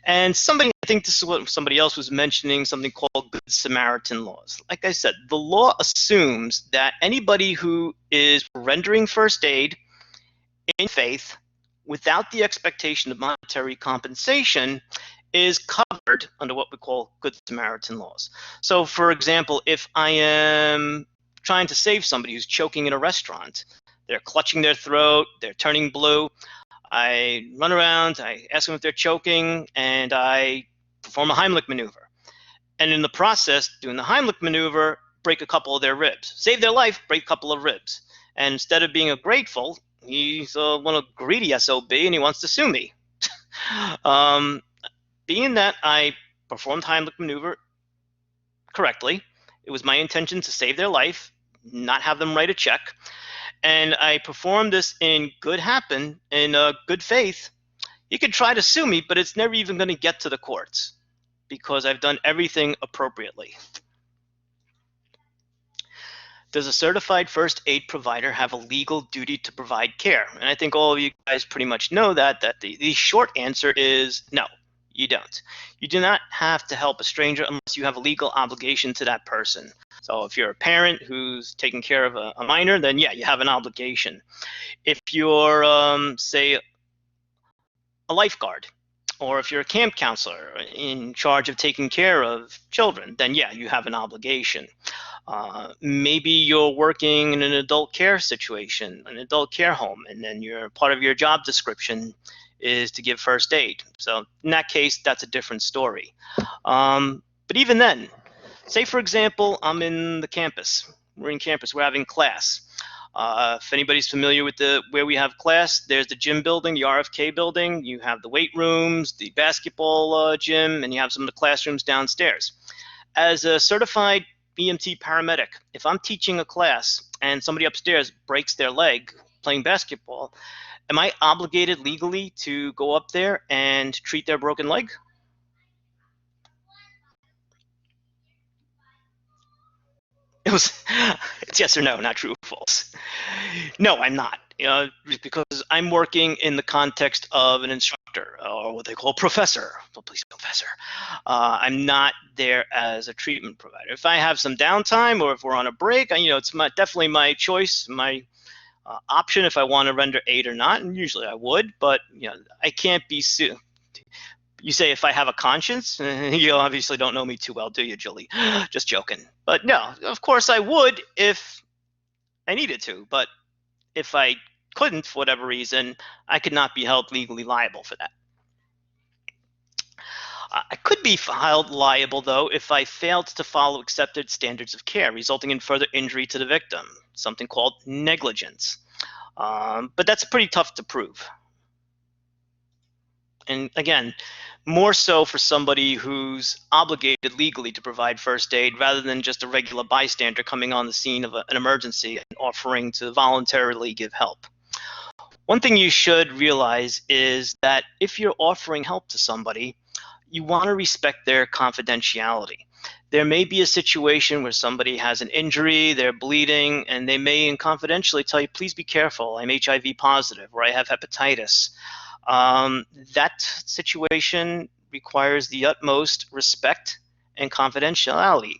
And I think this is what somebody else was mentioning, something called Good Samaritan laws. Like I said, the law assumes that anybody who is rendering first aid in faith without the expectation of monetary compensation is covered under what we call Good Samaritan laws. So, for example, if I am trying to save somebody who's choking in a restaurant, they're clutching their throat, they're turning blue, I run around, I ask them if they're choking, and I perform a Heimlich maneuver. And in the process, doing the Heimlich maneuver, break a couple of their ribs. Save their life, break a couple of ribs. And instead of being grateful, he's one greedy SOB and he wants to sue me. Being that I performed Heimlich maneuver correctly, it was my intention to save their life, not have them write a check, and I performed this in good faith, you could try to sue me, but it's never even going to get to the courts because I've done everything appropriately. Does a certified first aid provider have a legal duty to provide care? And I think all of you guys pretty much know that the short answer is no, you don't. You do not have to help a stranger unless you have a legal obligation to that person. So if you're a parent who's taking care of a minor, then yeah, you have an obligation. If you're, say, a lifeguard, or if you're a camp counselor in charge of taking care of children, then yeah, you have an obligation. Maybe you're working in an adult care situation, an adult care home, and then part of your job description is to give first aid. So in that case, that's a different story. But even then, say for example, I'm in the campus. We're in campus, we're having class. If anybody's familiar with where we have class, there's the gym building, the RFK building. You have the weight rooms, the basketball gym, and you have some of the classrooms downstairs. As a certified EMT paramedic, if I'm teaching a class and somebody upstairs breaks their leg playing basketball, am I obligated legally to go up there and treat their broken leg? It's yes or no, not true or false. No, I'm not. Because I'm working in the context of an instructor or what they call professor, police professor. I'm not there as a treatment provider. If I have some downtime or if we're on a break, it's definitely my choice, my option if I want to render aid or not, and usually I would, but I can't be sued. You say if I have a conscience? You obviously don't know me too well, do you, Julie? Just joking. But no, of course I would if I needed to, but if I couldn't for whatever reason, I could not be held legally liable for that. I could be held liable, though, if I failed to follow accepted standards of care, resulting in further injury to the victim, something called negligence. But that's pretty tough to prove. And again, more so for somebody who's obligated legally to provide first aid rather than just a regular bystander coming on the scene of an emergency and offering to voluntarily give help. One thing you should realize is that if you're offering help to somebody, you want to respect their confidentiality. There may be a situation where somebody has an injury, they're bleeding, and they may confidentially tell you, please be careful, I'm HIV positive, or I have hepatitis. That situation requires the utmost respect and confidentiality.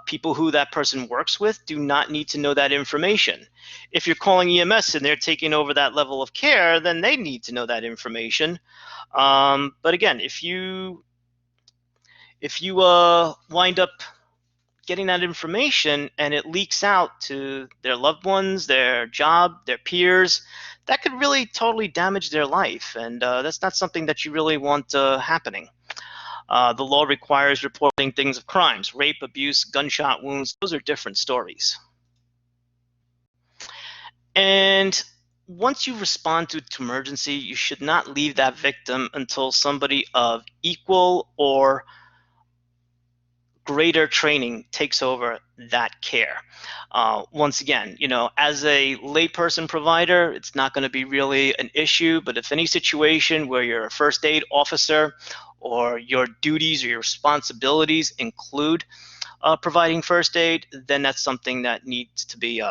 People who that person works with do not need to know that information. If you're calling EMS and they're taking over that level of care, then they need to know that information. But again, if you wind up getting that information and it leaks out to their loved ones, their job, their peers, that could really totally damage their life, and that's not something that you really want happening. The law requires reporting things of crimes, rape, abuse, gunshot wounds. Those are different stories. And once you respond to emergency, you should not leave that victim until somebody of equal or greater training takes over that care. Once again, as a layperson provider, it's not going to be really an issue, but if any situation where you're a first aid officer or your duties or your responsibilities include providing first aid, then that's something that needs to be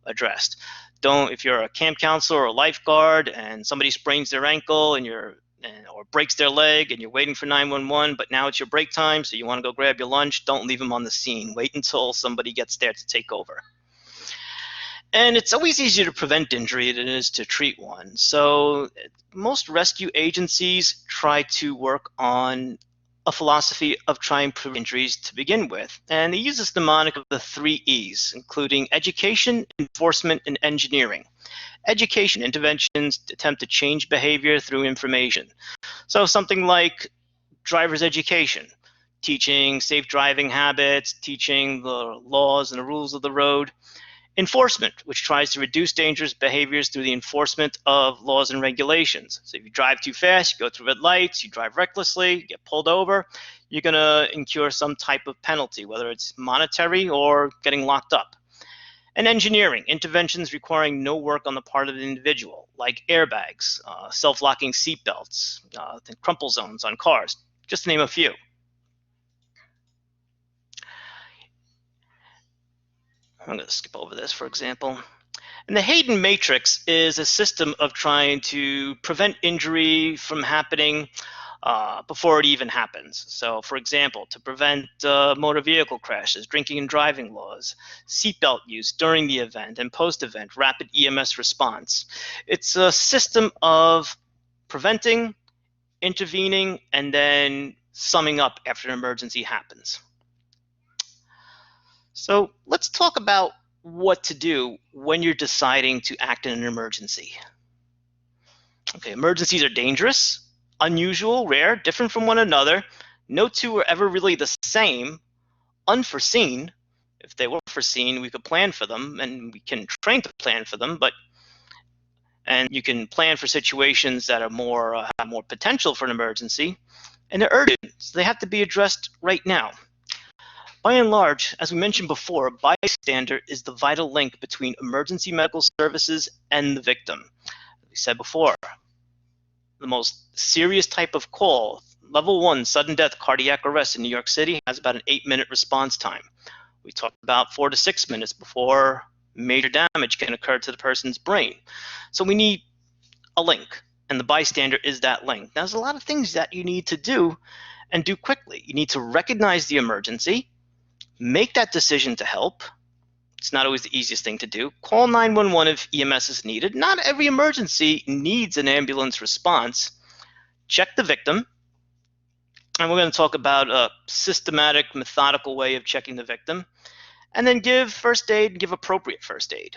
addressed. If you're a camp counselor or a lifeguard and somebody sprains their ankle or breaks their leg and you're waiting for 911, but now it's your break time, so you want to go grab your lunch, don't leave them on the scene. Wait until somebody gets there to take over. And it's always easier to prevent injury than it is to treat one. So most rescue agencies try to work on a philosophy of trying to prevent injuries to begin with. And they use this mnemonic of the 3 E's, including education, enforcement, and engineering. Education interventions attempt to change behavior through information. So something like driver's education, teaching safe driving habits, teaching the laws and the rules of the road. Enforcement, which tries to reduce dangerous behaviors through the enforcement of laws and regulations. So if you drive too fast, you go through red lights, you drive recklessly, you get pulled over, you're going to incur some type of penalty, whether it's monetary or getting locked up. And engineering, interventions requiring no work on the part of the individual, like airbags, self-locking seatbelts, crumple zones on cars, just to name a few. I'm going to skip over this, for example. And the Hayden Matrix is a system of trying to prevent injury from happening before it even happens. So, for example, to prevent motor vehicle crashes, drinking and driving laws, seatbelt use during the event and post-event, rapid EMS response. It's a system of preventing, intervening, and then summing up after an emergency happens. So let's talk about what to do when you're deciding to act in an emergency. Okay, emergencies are dangerous, unusual, rare, different from one another. No two are ever really the same. Unforeseen. If they were foreseen, we could plan for them, and we can train to plan for them. And you can plan for situations that are have more potential for an emergency. And they're urgent, so they have to be addressed right now. By and large, as we mentioned before, a bystander is the vital link between emergency medical services and the victim. As we said before, the most serious type of call, level 1, sudden death, cardiac arrest in New York City, has about an 8-minute response time. We talked about 4 to 6 minutes before major damage can occur to the person's brain. So we need a link, and the bystander is that link. Now, there's a lot of things that you need to do and do quickly. You need to recognize the emergency, make that decision to help. It's not always the easiest thing to do. Call 911 if EMS is needed. Not every emergency needs an ambulance response. Check the victim. And we're going to talk about a systematic, methodical way of checking the victim. And then give first aid, give appropriate first aid.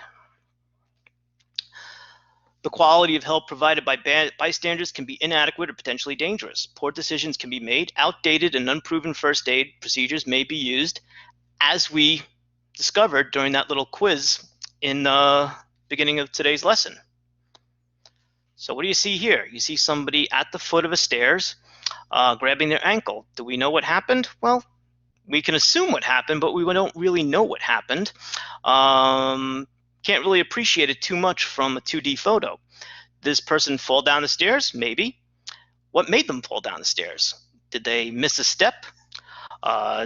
The quality of help provided by bystanders can be inadequate or potentially dangerous. Poor decisions can be made. Outdated and unproven first aid procedures may be used, as we discovered during that little quiz in the beginning of today's lesson. So what do you see here? You see somebody at the foot of a stairs grabbing their ankle. Do we know what happened? Well, we can assume what happened, but we don't really know what happened. Can't really appreciate it too much from a 2D photo. Did this person fall down the stairs? Maybe. What made them fall down the stairs? Did they miss a step?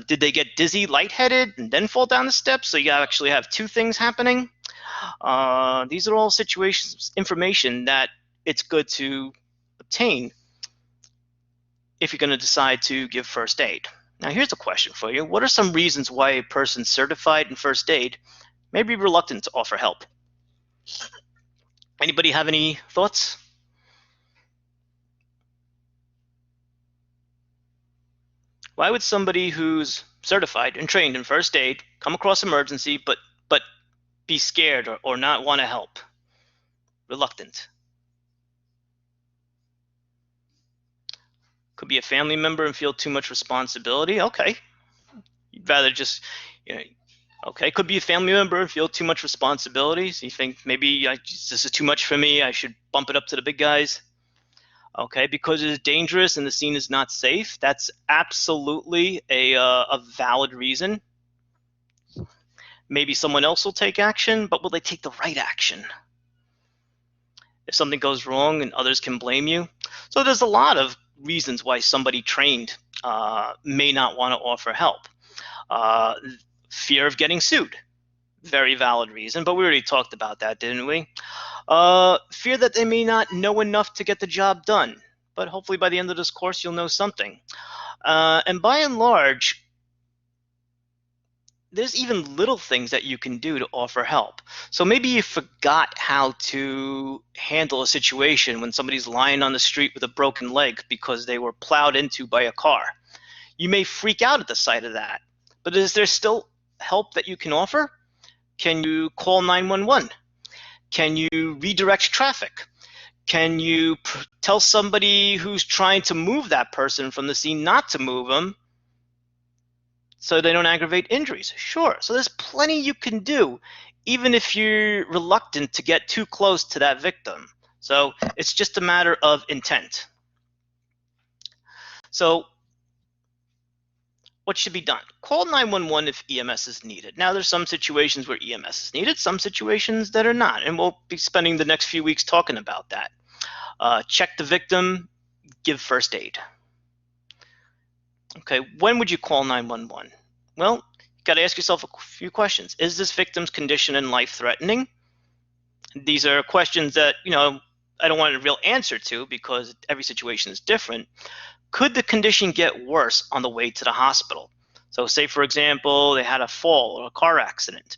Did they get dizzy, lightheaded, and then fall down the steps? So you actually have two things happening. These are all situations, information that it's good to obtain if you're going to decide to give first aid. Now, here's a question for you. What are some reasons why a person certified in first aid may be reluctant to offer help? Anybody have any thoughts? Why would somebody who's certified and trained in first aid come across emergency but be scared or not want to help? Reluctant. Could be a family member and feel too much responsibility. Okay. You'd rather just, Okay, could be a family member, feel too much responsibility. So you think maybe this is too much for me, I should bump it up to the big guys. Okay, because it is dangerous and the scene is not safe. That's absolutely a valid reason. Maybe someone else will take action, but will they take the right action? If something goes wrong and others can blame you. So there's a lot of reasons why somebody trained may not want to offer help. Fear of getting sued. Very valid reason, but we already talked about that, didn't we? Fear that they may not know enough to get the job done, but hopefully by the end of this course you'll know something. And by and large, there's even little things that you can do to offer help. So maybe you forgot how to handle a situation when somebody's lying on the street with a broken leg because they were plowed into by a car. You may freak out at the sight of that, but is there still help that you can offer? Can you call 911? Can you redirect traffic? Can you tell somebody who's trying to move that person from the scene not to move them so they don't aggravate injuries? Sure. So there's plenty you can do, even if you're reluctant to get too close to that victim. So it's just a matter of intent. So what should be done? Call 911 if EMS is needed. Now, there's some situations where EMS is needed, some situations that are not, and we'll be spending the next few weeks talking about that. Check the victim, give first aid. Okay, when would you call 911? Well, you got to ask yourself a few questions. Is this victim's condition and life-threatening? These are questions that, I don't want a real answer to because every situation is different. Could the condition get worse on the way to the hospital? So say, for example, they had a fall or a car accident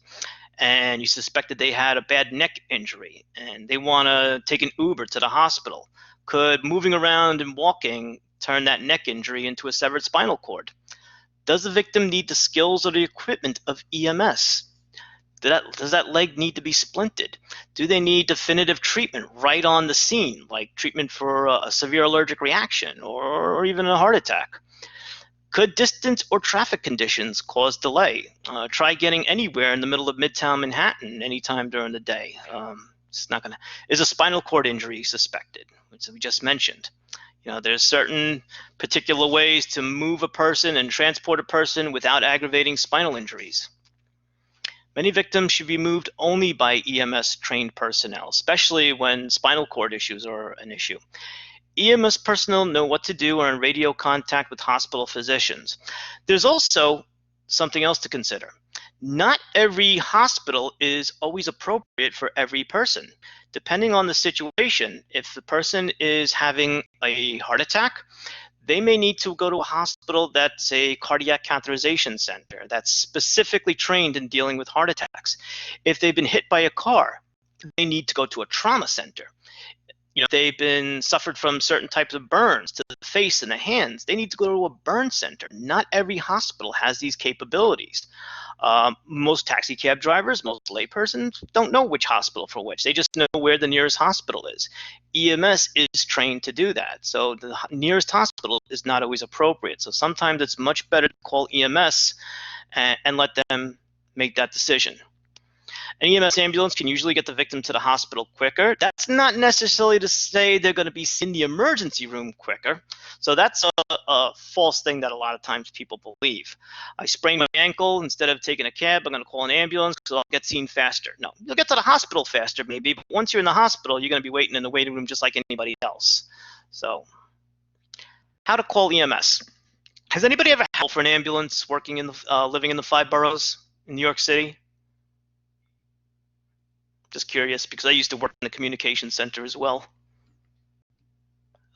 and you suspected they had a bad neck injury and they want to take an Uber to the hospital. Could moving around and walking turn that neck injury into a severed spinal cord? Does the victim need the skills or the equipment of EMS? Does that leg need to be splinted? Do they need definitive treatment right on the scene, like treatment for a severe allergic reaction or even a heart attack? Could distance or traffic conditions cause delay? Try getting anywhere in the middle of Midtown Manhattan anytime during the day. It's not gonna. Is a spinal cord injury suspected, which we just mentioned? There's certain particular ways to move a person and transport a person without aggravating spinal injuries. Many victims should be moved only by EMS-trained personnel, especially when spinal cord issues are an issue. EMS personnel know what to do or in radio contact with hospital physicians. There's also something else to consider. Not every hospital is always appropriate for every person. Depending on the situation, if the person is having a heart attack, they may need to go to a hospital that's a cardiac catheterization center that's specifically trained in dealing with heart attacks. If they've been hit by a car, they need to go to a trauma center. If they've been suffered from certain types of burns to the face and the hands, they need to go to a burn center. Not every hospital has these capabilities. Most taxi cab drivers, most laypersons don't know which hospital for which. They just know where the nearest hospital is. EMS is trained to do that. So the nearest hospital is not always appropriate. So sometimes it's much better to call EMS and let them make that decision. An EMS ambulance can usually get the victim to the hospital quicker. That's not necessarily to say they're going to be in the emergency room quicker. So that's a false thing that a lot of times people believe. I sprained my ankle. Instead of taking a cab, I'm going to call an ambulance because I'll get seen faster. No, you'll get to the hospital faster maybe, but once you're in the hospital, you're going to be waiting in the waiting room just like anybody else. So how to call EMS. Has anybody ever helped for an ambulance working in the, living in the 5 boroughs in New York City? Just curious, because I used to work in the communication center as well.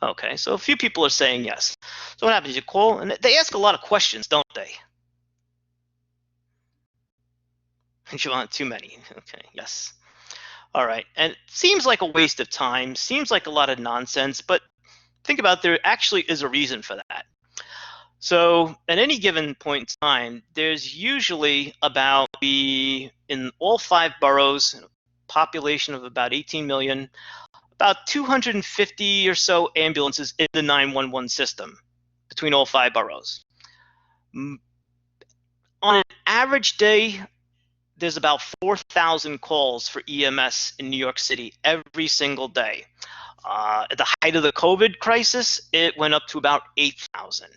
Okay, so a few people are saying yes. So what happens? You call, and they ask a lot of questions, don't they? You want too many. Okay, yes. All right, and it seems like a waste of time, seems like a lot of nonsense, but think about it, there actually is a reason for that. So at any given point in time, there's usually about, in all 5 boroughs, population of about 18 million, about 250 or so ambulances in the 911 system between all 5 boroughs. On an average day, there's about 4,000 calls for EMS in New York City every single day. At the height of the COVID crisis, it went up to about 8,000.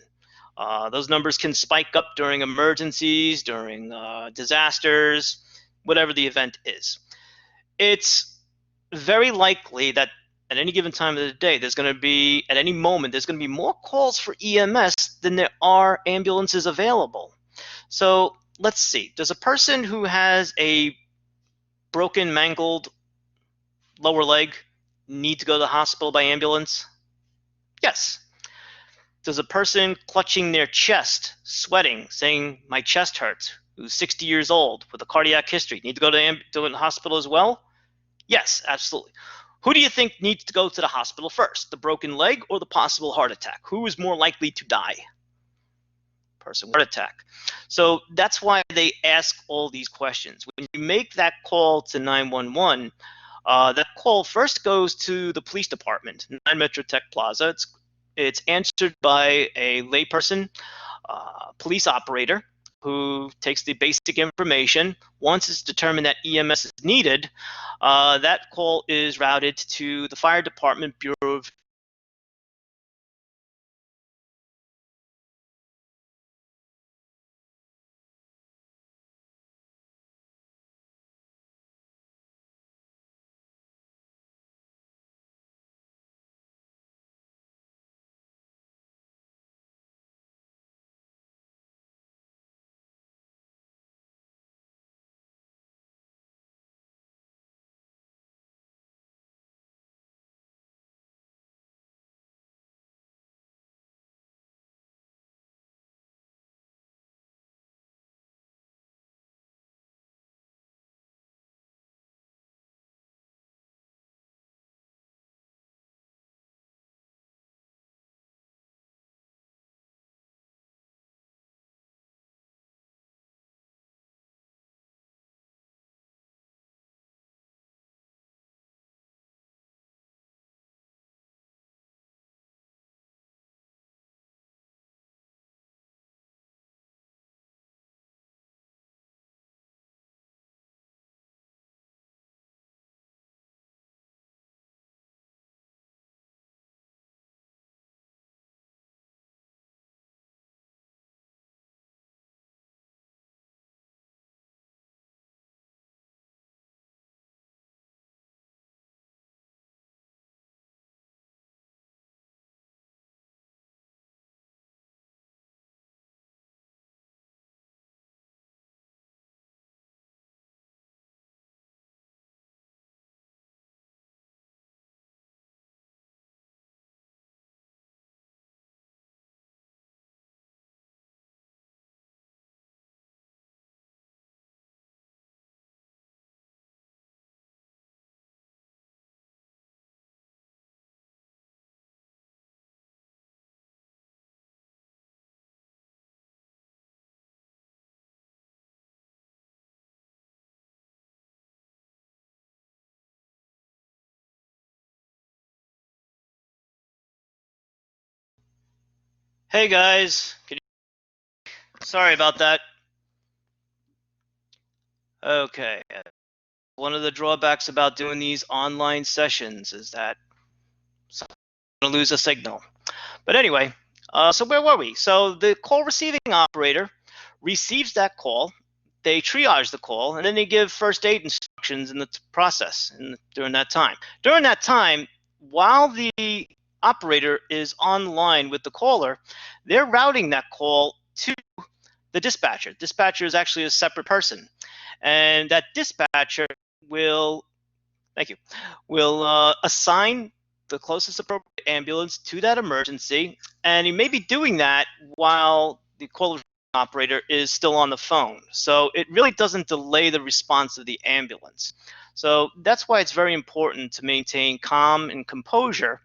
Those numbers can spike up during emergencies, during disasters, whatever the event is. It's very likely that at any given time of the day, there's going to be, at any moment, there's going to be more calls for EMS than there are ambulances available. So let's see. Does a person who has a broken, mangled lower leg need to go to the hospital by ambulance? Yes. Does a person clutching their chest, sweating, saying, my chest hurts, who's 60 years old with a cardiac history, need to go to the hospital as well? Yes, absolutely. Who do you think needs to go to the hospital first, the broken leg or the possible heart attack? Who is more likely to die? Person with a heart attack. So that's why they ask all these questions. When you make that call to 911, that call first goes to the police department, 9 Metro Tech Plaza. It's answered by a layperson, police operator, who takes the basic information. Once it's determined that EMS is needed, that call is routed to the fire department Bureau of. Hey guys, sorry about that. Okay, one of the drawbacks about doing these online sessions is that I'm going to lose a signal. But anyway, so where were we? So the call receiving operator receives that call, they triage the call, and then they give first aid instructions in the process during that time. During that time, while the operator is online with the caller, they're routing that call to the dispatcher. Dispatcher is actually a separate person, and that dispatcher will, thank you, will assign the closest appropriate ambulance to that emergency, and he may be doing that while the call operator is still on the phone. So it really doesn't delay the response of the ambulance. So that's why it's very important to maintain calm and composure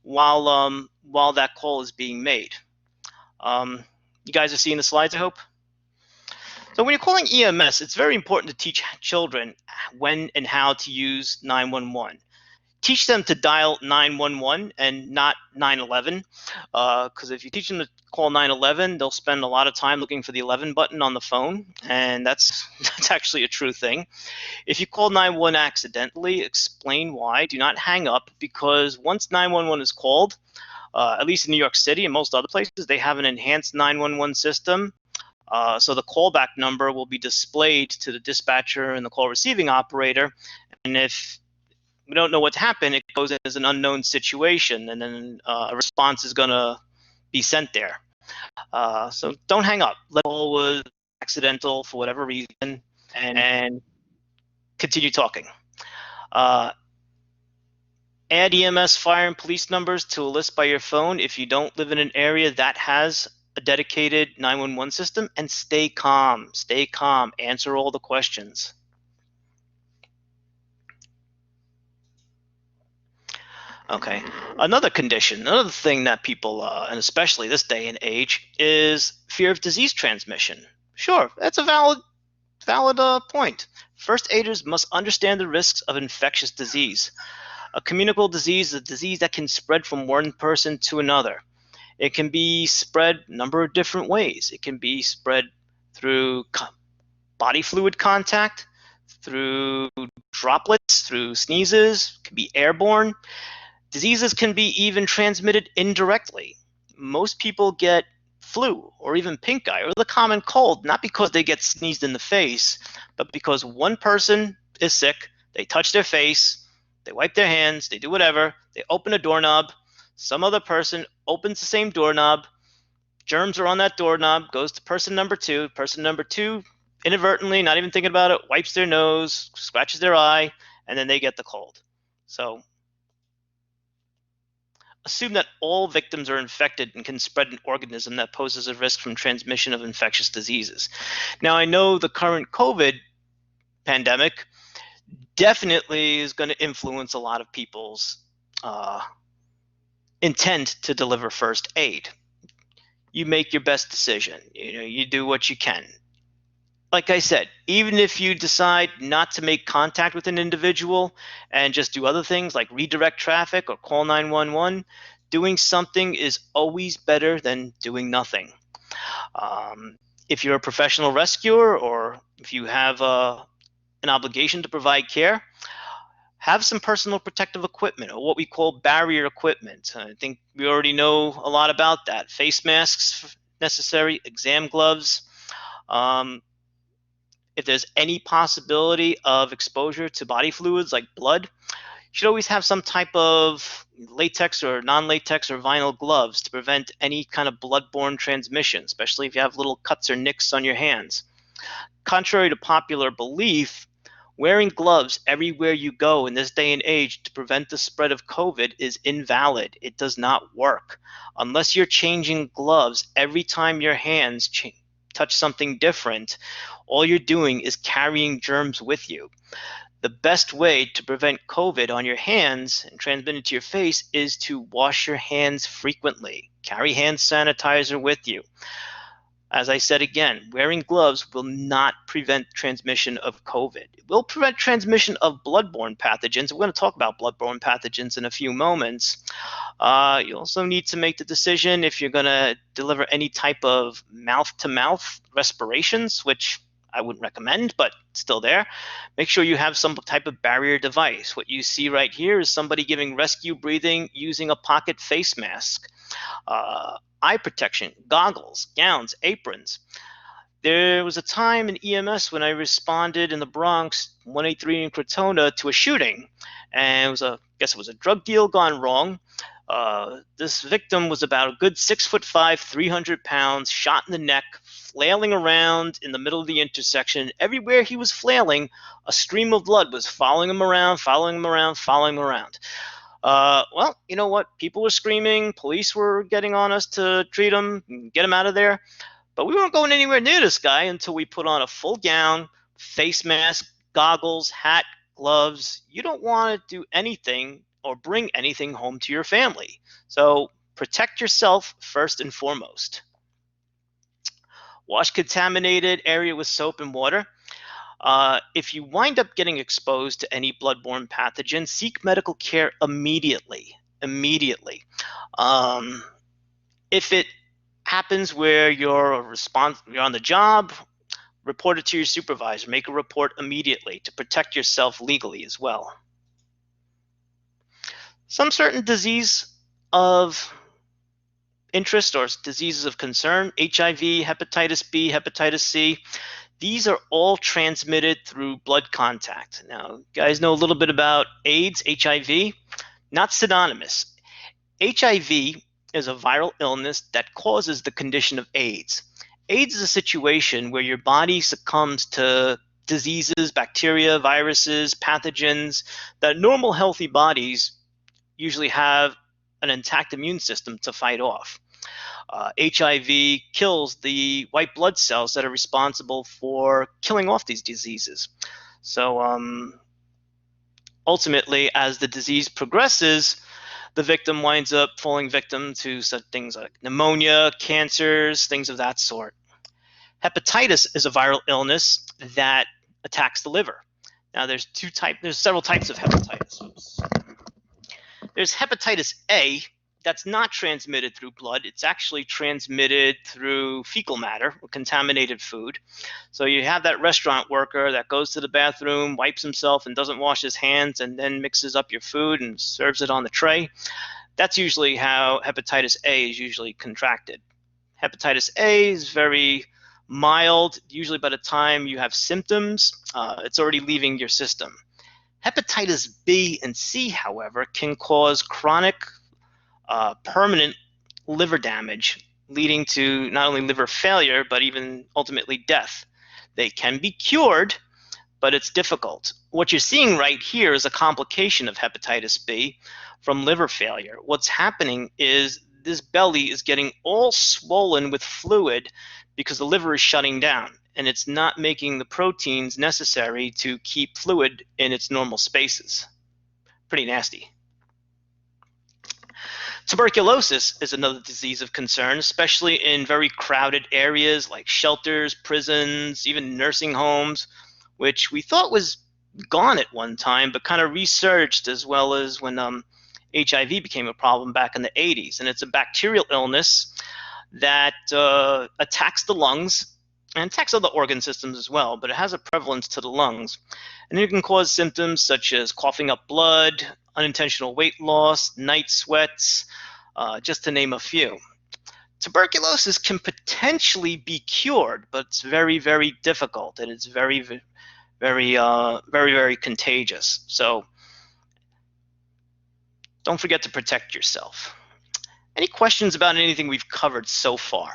while that call is being made. You guys are seeing the slides, I hope? So when you're calling EMS, it's very important to teach children when and how to use 911. teach them to dial 911 and not 911, because if you teach them to call 911, they'll spend a lot of time looking for the 11 button on the phone, and that's that's actually a true thing. If you call 911 accidentally, explain why. Do not hang up, because once 911 is called, at least in New York City and most other places, they have an enhanced 911 system. So the callback number will be displayed to the dispatcher and the call receiving operator. And if we don't know what happened, it goes in as an unknown situation, and then a response is going to be sent there. So don't hang up. Let call was accidental for whatever reason, and continue talking. Add EMS, fire, and police numbers to a list by your phone if you don't live in an area that has a dedicated 911 system, and stay calm. Stay calm. Answer all the questions. Okay. Another condition, another thing that people, and especially this day and age, is fear of disease transmission. Sure, that's a valid point. First aiders must understand the risks of infectious disease. A communicable disease is a disease that can spread from one person to another. It can be spread a number of different ways. It can be spread through body fluid contact, through droplets, through sneezes, it can be airborne. Diseases can be even transmitted indirectly. Most people get flu or even pink eye or the common cold, not because they get sneezed in the face, but because one person is sick, they touch their face, they wipe their hands, they do whatever, they open a doorknob, some other person opens the same doorknob, germs are on that doorknob, goes to person number two inadvertently, not even thinking about it, wipes their nose, scratches their eye, and then they get the cold. So assume that all victims are infected and can spread an organism that poses a risk from transmission of infectious diseases. Now, I know the current COVID pandemic definitely is going to influence a lot of people's intent to deliver first aid. You make your best decision. You do what you can. Like I said, even if you decide not to make contact with an individual and just do other things like redirect traffic or call 911, doing something is always better than doing nothing. If you're a professional rescuer or if you have an obligation to provide care, have some personal protective equipment, or what we call barrier equipment. I think we already know a lot about that. Face masks necessary, exam gloves. If there's any possibility of exposure to body fluids like blood, you should always have some type of latex or non-latex or vinyl gloves to prevent any kind of bloodborne transmission, especially if you have little cuts or nicks on your hands. Contrary to popular belief, wearing gloves everywhere you go in this day and age to prevent the spread of COVID is invalid. It does not work. Unless you're changing gloves every time your hands touch something different, all you're doing is carrying germs with you. The best way to prevent COVID on your hands and transmit it to your face is to wash your hands frequently. Carry hand sanitizer with you. As I said again, wearing gloves will not prevent transmission of COVID. It will prevent transmission of bloodborne pathogens. We're going to talk about bloodborne pathogens in a few moments. You also need to make the decision if you're going to deliver any type of mouth-to-mouth respirations, which I wouldn't recommend, but still there. Make sure you have some type of barrier device. What you see right here is somebody giving rescue breathing using a pocket face mask. Eye protection, goggles, gowns, aprons. There was a time in EMS when I responded in the Bronx, 183 in Crotona, to a shooting, and I guess it was a drug deal gone wrong. This victim was about a good 6'5", 300 pounds, shot in the neck, flailing around in the middle of the intersection. Everywhere he was flailing, a stream of blood was following him around, following him around, following him around. Well, you know what? People were screaming. Police were getting on us to treat him, get him out of there. But we weren't going anywhere near this guy until we put on a full gown, face mask, goggles, hat, gloves. You don't want to do anything or bring anything home to your family. So protect yourself first and foremost. Wash contaminated area with soap and water. If you wind up getting exposed to any bloodborne pathogen, seek medical care immediately. Immediately. If it happens where you're on the job, report it to your supervisor. Make a report immediately to protect yourself legally as well. Some certain disease of interest or diseases of concern, HIV, hepatitis B, hepatitis C, these are all transmitted through blood contact. Now, you guys know a little bit about AIDS, HIV, not synonymous. HIV is a viral illness that causes the condition of AIDS. AIDS is a situation where your body succumbs to diseases, bacteria, viruses, pathogens that normal healthy bodies usually have an intact immune system to fight off. HIV kills the white blood cells that are responsible for killing off these diseases. So ultimately, as the disease progresses, the victim winds up falling victim to such things like pneumonia, cancers, things of that sort. Hepatitis is a viral illness that attacks the liver. Now, there's several types of hepatitis. Oops. There's hepatitis A that's not transmitted through blood. It's actually transmitted through fecal matter or contaminated food. So you have that restaurant worker that goes to the bathroom, wipes himself and doesn't wash his hands, and then mixes up your food and serves it on the tray. That's usually how hepatitis A is usually contracted. Hepatitis A is very mild. Usually by the time you have symptoms, it's already leaving your system. Hepatitis B and C, however, can cause chronic, permanent liver damage, leading to not only liver failure, but even ultimately death. They can be cured, but it's difficult. What you're seeing right here is a complication of hepatitis B from liver failure. What's happening is this belly is getting all swollen with fluid because the liver is shutting down, and it's not making the proteins necessary to keep fluid in its normal spaces. Pretty nasty. Tuberculosis is another disease of concern, especially in very crowded areas like shelters, prisons, even nursing homes, which we thought was gone at one time, but kind of resurged as well as when HIV became a problem back in the 80s. And it's a bacterial illness that attacks the lungs and attacks other organ systems as well, but it has a prevalence to the lungs. And it can cause symptoms such as coughing up blood, unintentional weight loss, night sweats, just to name a few. Tuberculosis can potentially be cured, but it's very, very difficult, and it's very, very contagious. So don't forget to protect yourself. Any questions about anything we've covered so far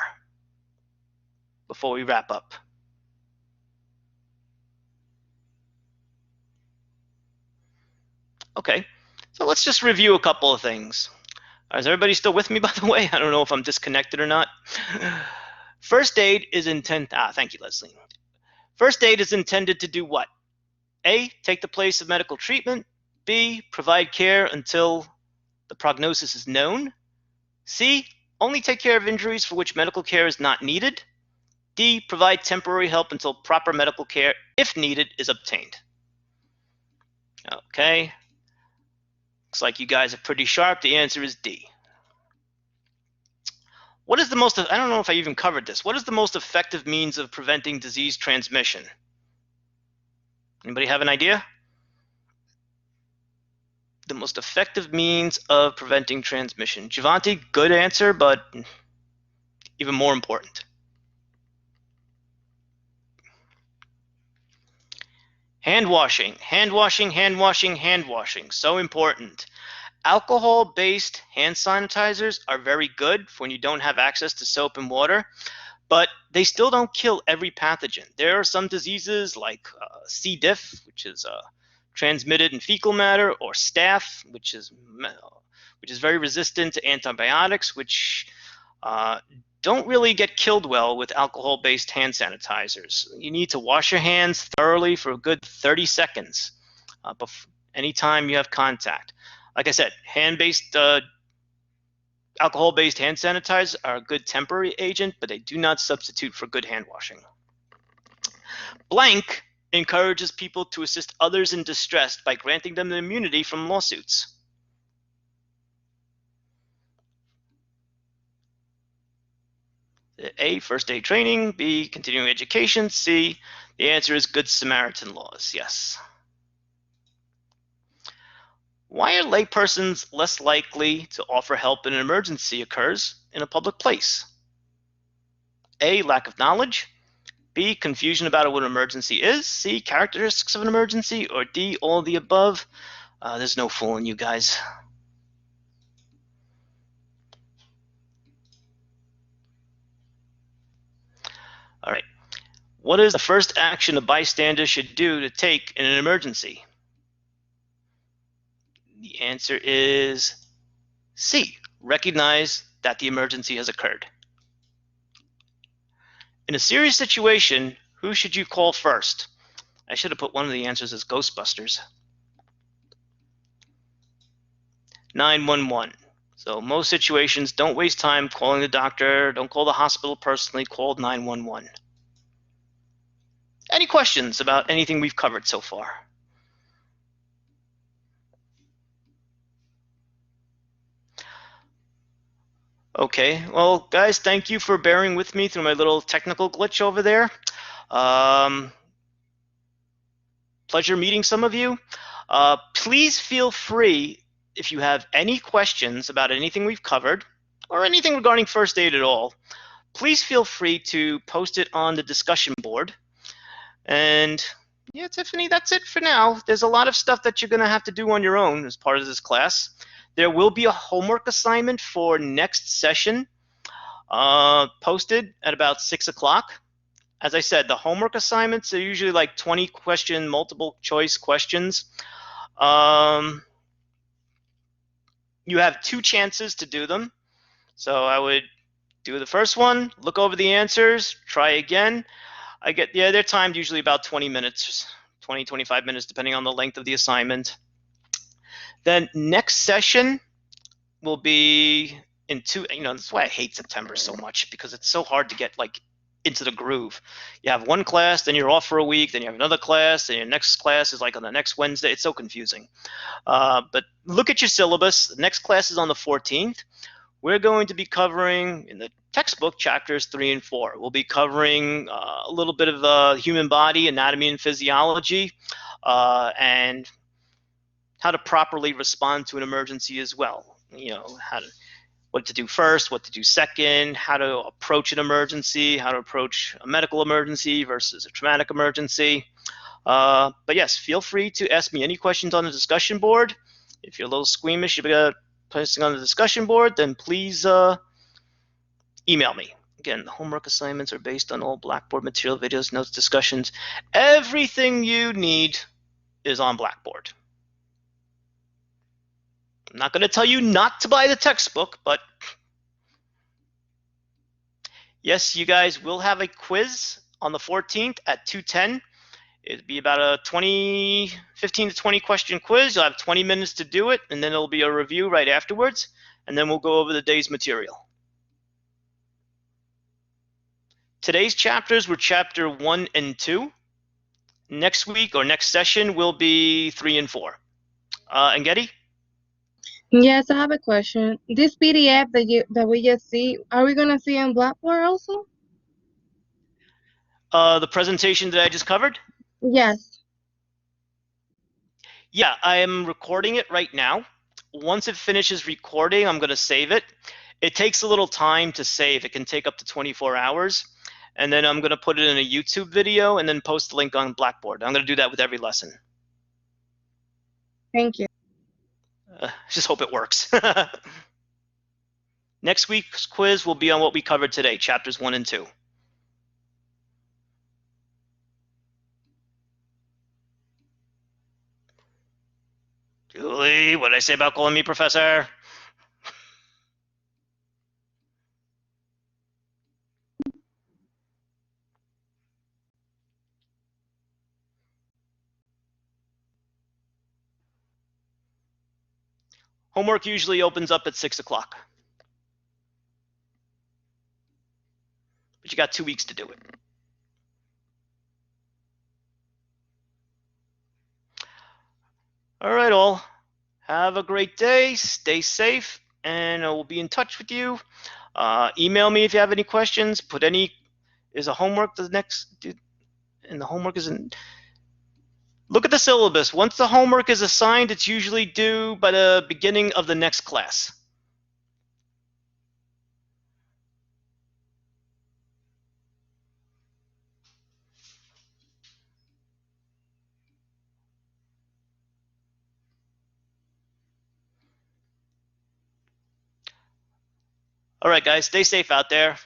before we wrap up? Okay, so let's just review a couple of things. Is everybody still with me, by the way? I don't know if I'm disconnected or not. First aid is intended, thank you, Leslie. First aid is intended to do what? A, take the place of medical treatment. B, provide care until the prognosis is known. C, only take care of injuries for which medical care is not needed. D, provide temporary help until proper medical care, if needed, is obtained. Okay. Looks like you guys are pretty sharp. The answer is D. What is the most, I don't know if I even covered this. What is the most effective means of preventing disease transmission? Anybody have an idea? The most effective means of preventing transmission. Javante, good answer, but even more important. Hand washing, hand washing, hand washing, hand washing. So important. Alcohol-based hand sanitizers are very good when you don't have access to soap and water, but they still don't kill every pathogen. There are some diseases like C. diff, which is transmitted in fecal matter, or staph, which is very resistant to antibiotics, which don't really get killed well with alcohol-based hand sanitizers. You need to wash your hands thoroughly for a good 30 seconds anytime you have contact. Like I said, alcohol-based hand sanitizers are a good temporary agent, but they do not substitute for good hand washing. Blank encourages people to assist others in distress by granting them immunity from lawsuits? A, first aid training. B, continuing education. C, the answer is Good Samaritan laws. Yes. Why are laypersons less likely to offer help in an emergency occurs in a public place? A, lack of knowledge. B, confusion about what an emergency is. C, characteristics of an emergency. Or D, all of the above. There's no fooling you guys. All right. What is the first action a bystander should do to take in an emergency? The answer is C, recognize that the emergency has occurred. In a serious situation, who should you call first? I should have put one of the answers as Ghostbusters. 911. So most situations, don't waste time calling the doctor, don't call the hospital personally, call 911. Any questions about anything we've covered so far? Okay, well, guys, thank you for bearing with me through my little technical glitch over there. Pleasure meeting some of you. Please feel free, if you have any questions about anything we've covered or anything regarding first aid at all, please feel free to post it on the discussion board. And yeah, Tiffany, that's it for now. There's a lot of stuff that you're going to have to do on your own as part of this class. There will be a homework assignment for next session posted at about 6 o'clock. As I said, the homework assignments are usually like 20-question, multiple choice questions. You have 2 chances to do them. So I would do the first one, look over the answers, try again. They're timed usually about 20 minutes, 20, 25 minutes, depending on the length of the assignment. Then next session will be in 2, that's why I hate September so much, because it's so hard to get into the groove. You have one class, then you're off for a week, then you have another class, then your next class is on the next Wednesday. It's so confusing. But look at your syllabus. The next class is on the 14th. We're going to be covering, in the textbook, chapters 3 and 4. We'll be covering a little bit of the human body, anatomy and physiology, and how to properly respond to an emergency as well. What to do first, what to do second, how to approach an emergency, how to approach a medical emergency versus a traumatic emergency. But yes, feel free to ask me any questions on the discussion board. If you're a little squeamish about posting on the discussion board, then please email me. Again, the homework assignments are based on all Blackboard material, videos, notes, discussions. Everything you need is on Blackboard. I'm not going to tell you not to buy the textbook, but yes, you guys will have a quiz on the 14th at 2:10. It'll be about a 15 to 20 question quiz. You'll have 20 minutes to do it, and then there'll be a review right afterwards, and then we'll go over the day's material. Today's chapters were chapter 1 and 2. Next week or next session will be 3 and 4. And Getty? Yes, I have a question. This PDF that we just see, are we gonna see in Blackboard also? The presentation that I just covered? Yes. Yeah, I am recording it right now. Once it finishes recording, I'm going to save it. It takes a little time to save. It can take up to 24 hours. And then I'm going to put it in a YouTube video and then post the link on Blackboard. I'm going to do that with every lesson. Thank you. Just hope it works. Next week's quiz will be on what we covered today, chapters 1 and 2. Julie, what did I say about calling me professor? Homework usually opens up at 6 o'clock. But you got 2 weeks to do it. All right, all. Have a great day. Stay safe, and I will be in touch with you. Email me if you have any questions. Put any is a homework the next, and the homework isn't. Look at the syllabus. Once the homework is assigned, it's usually due by the beginning of the next class. All right, guys, stay safe out there.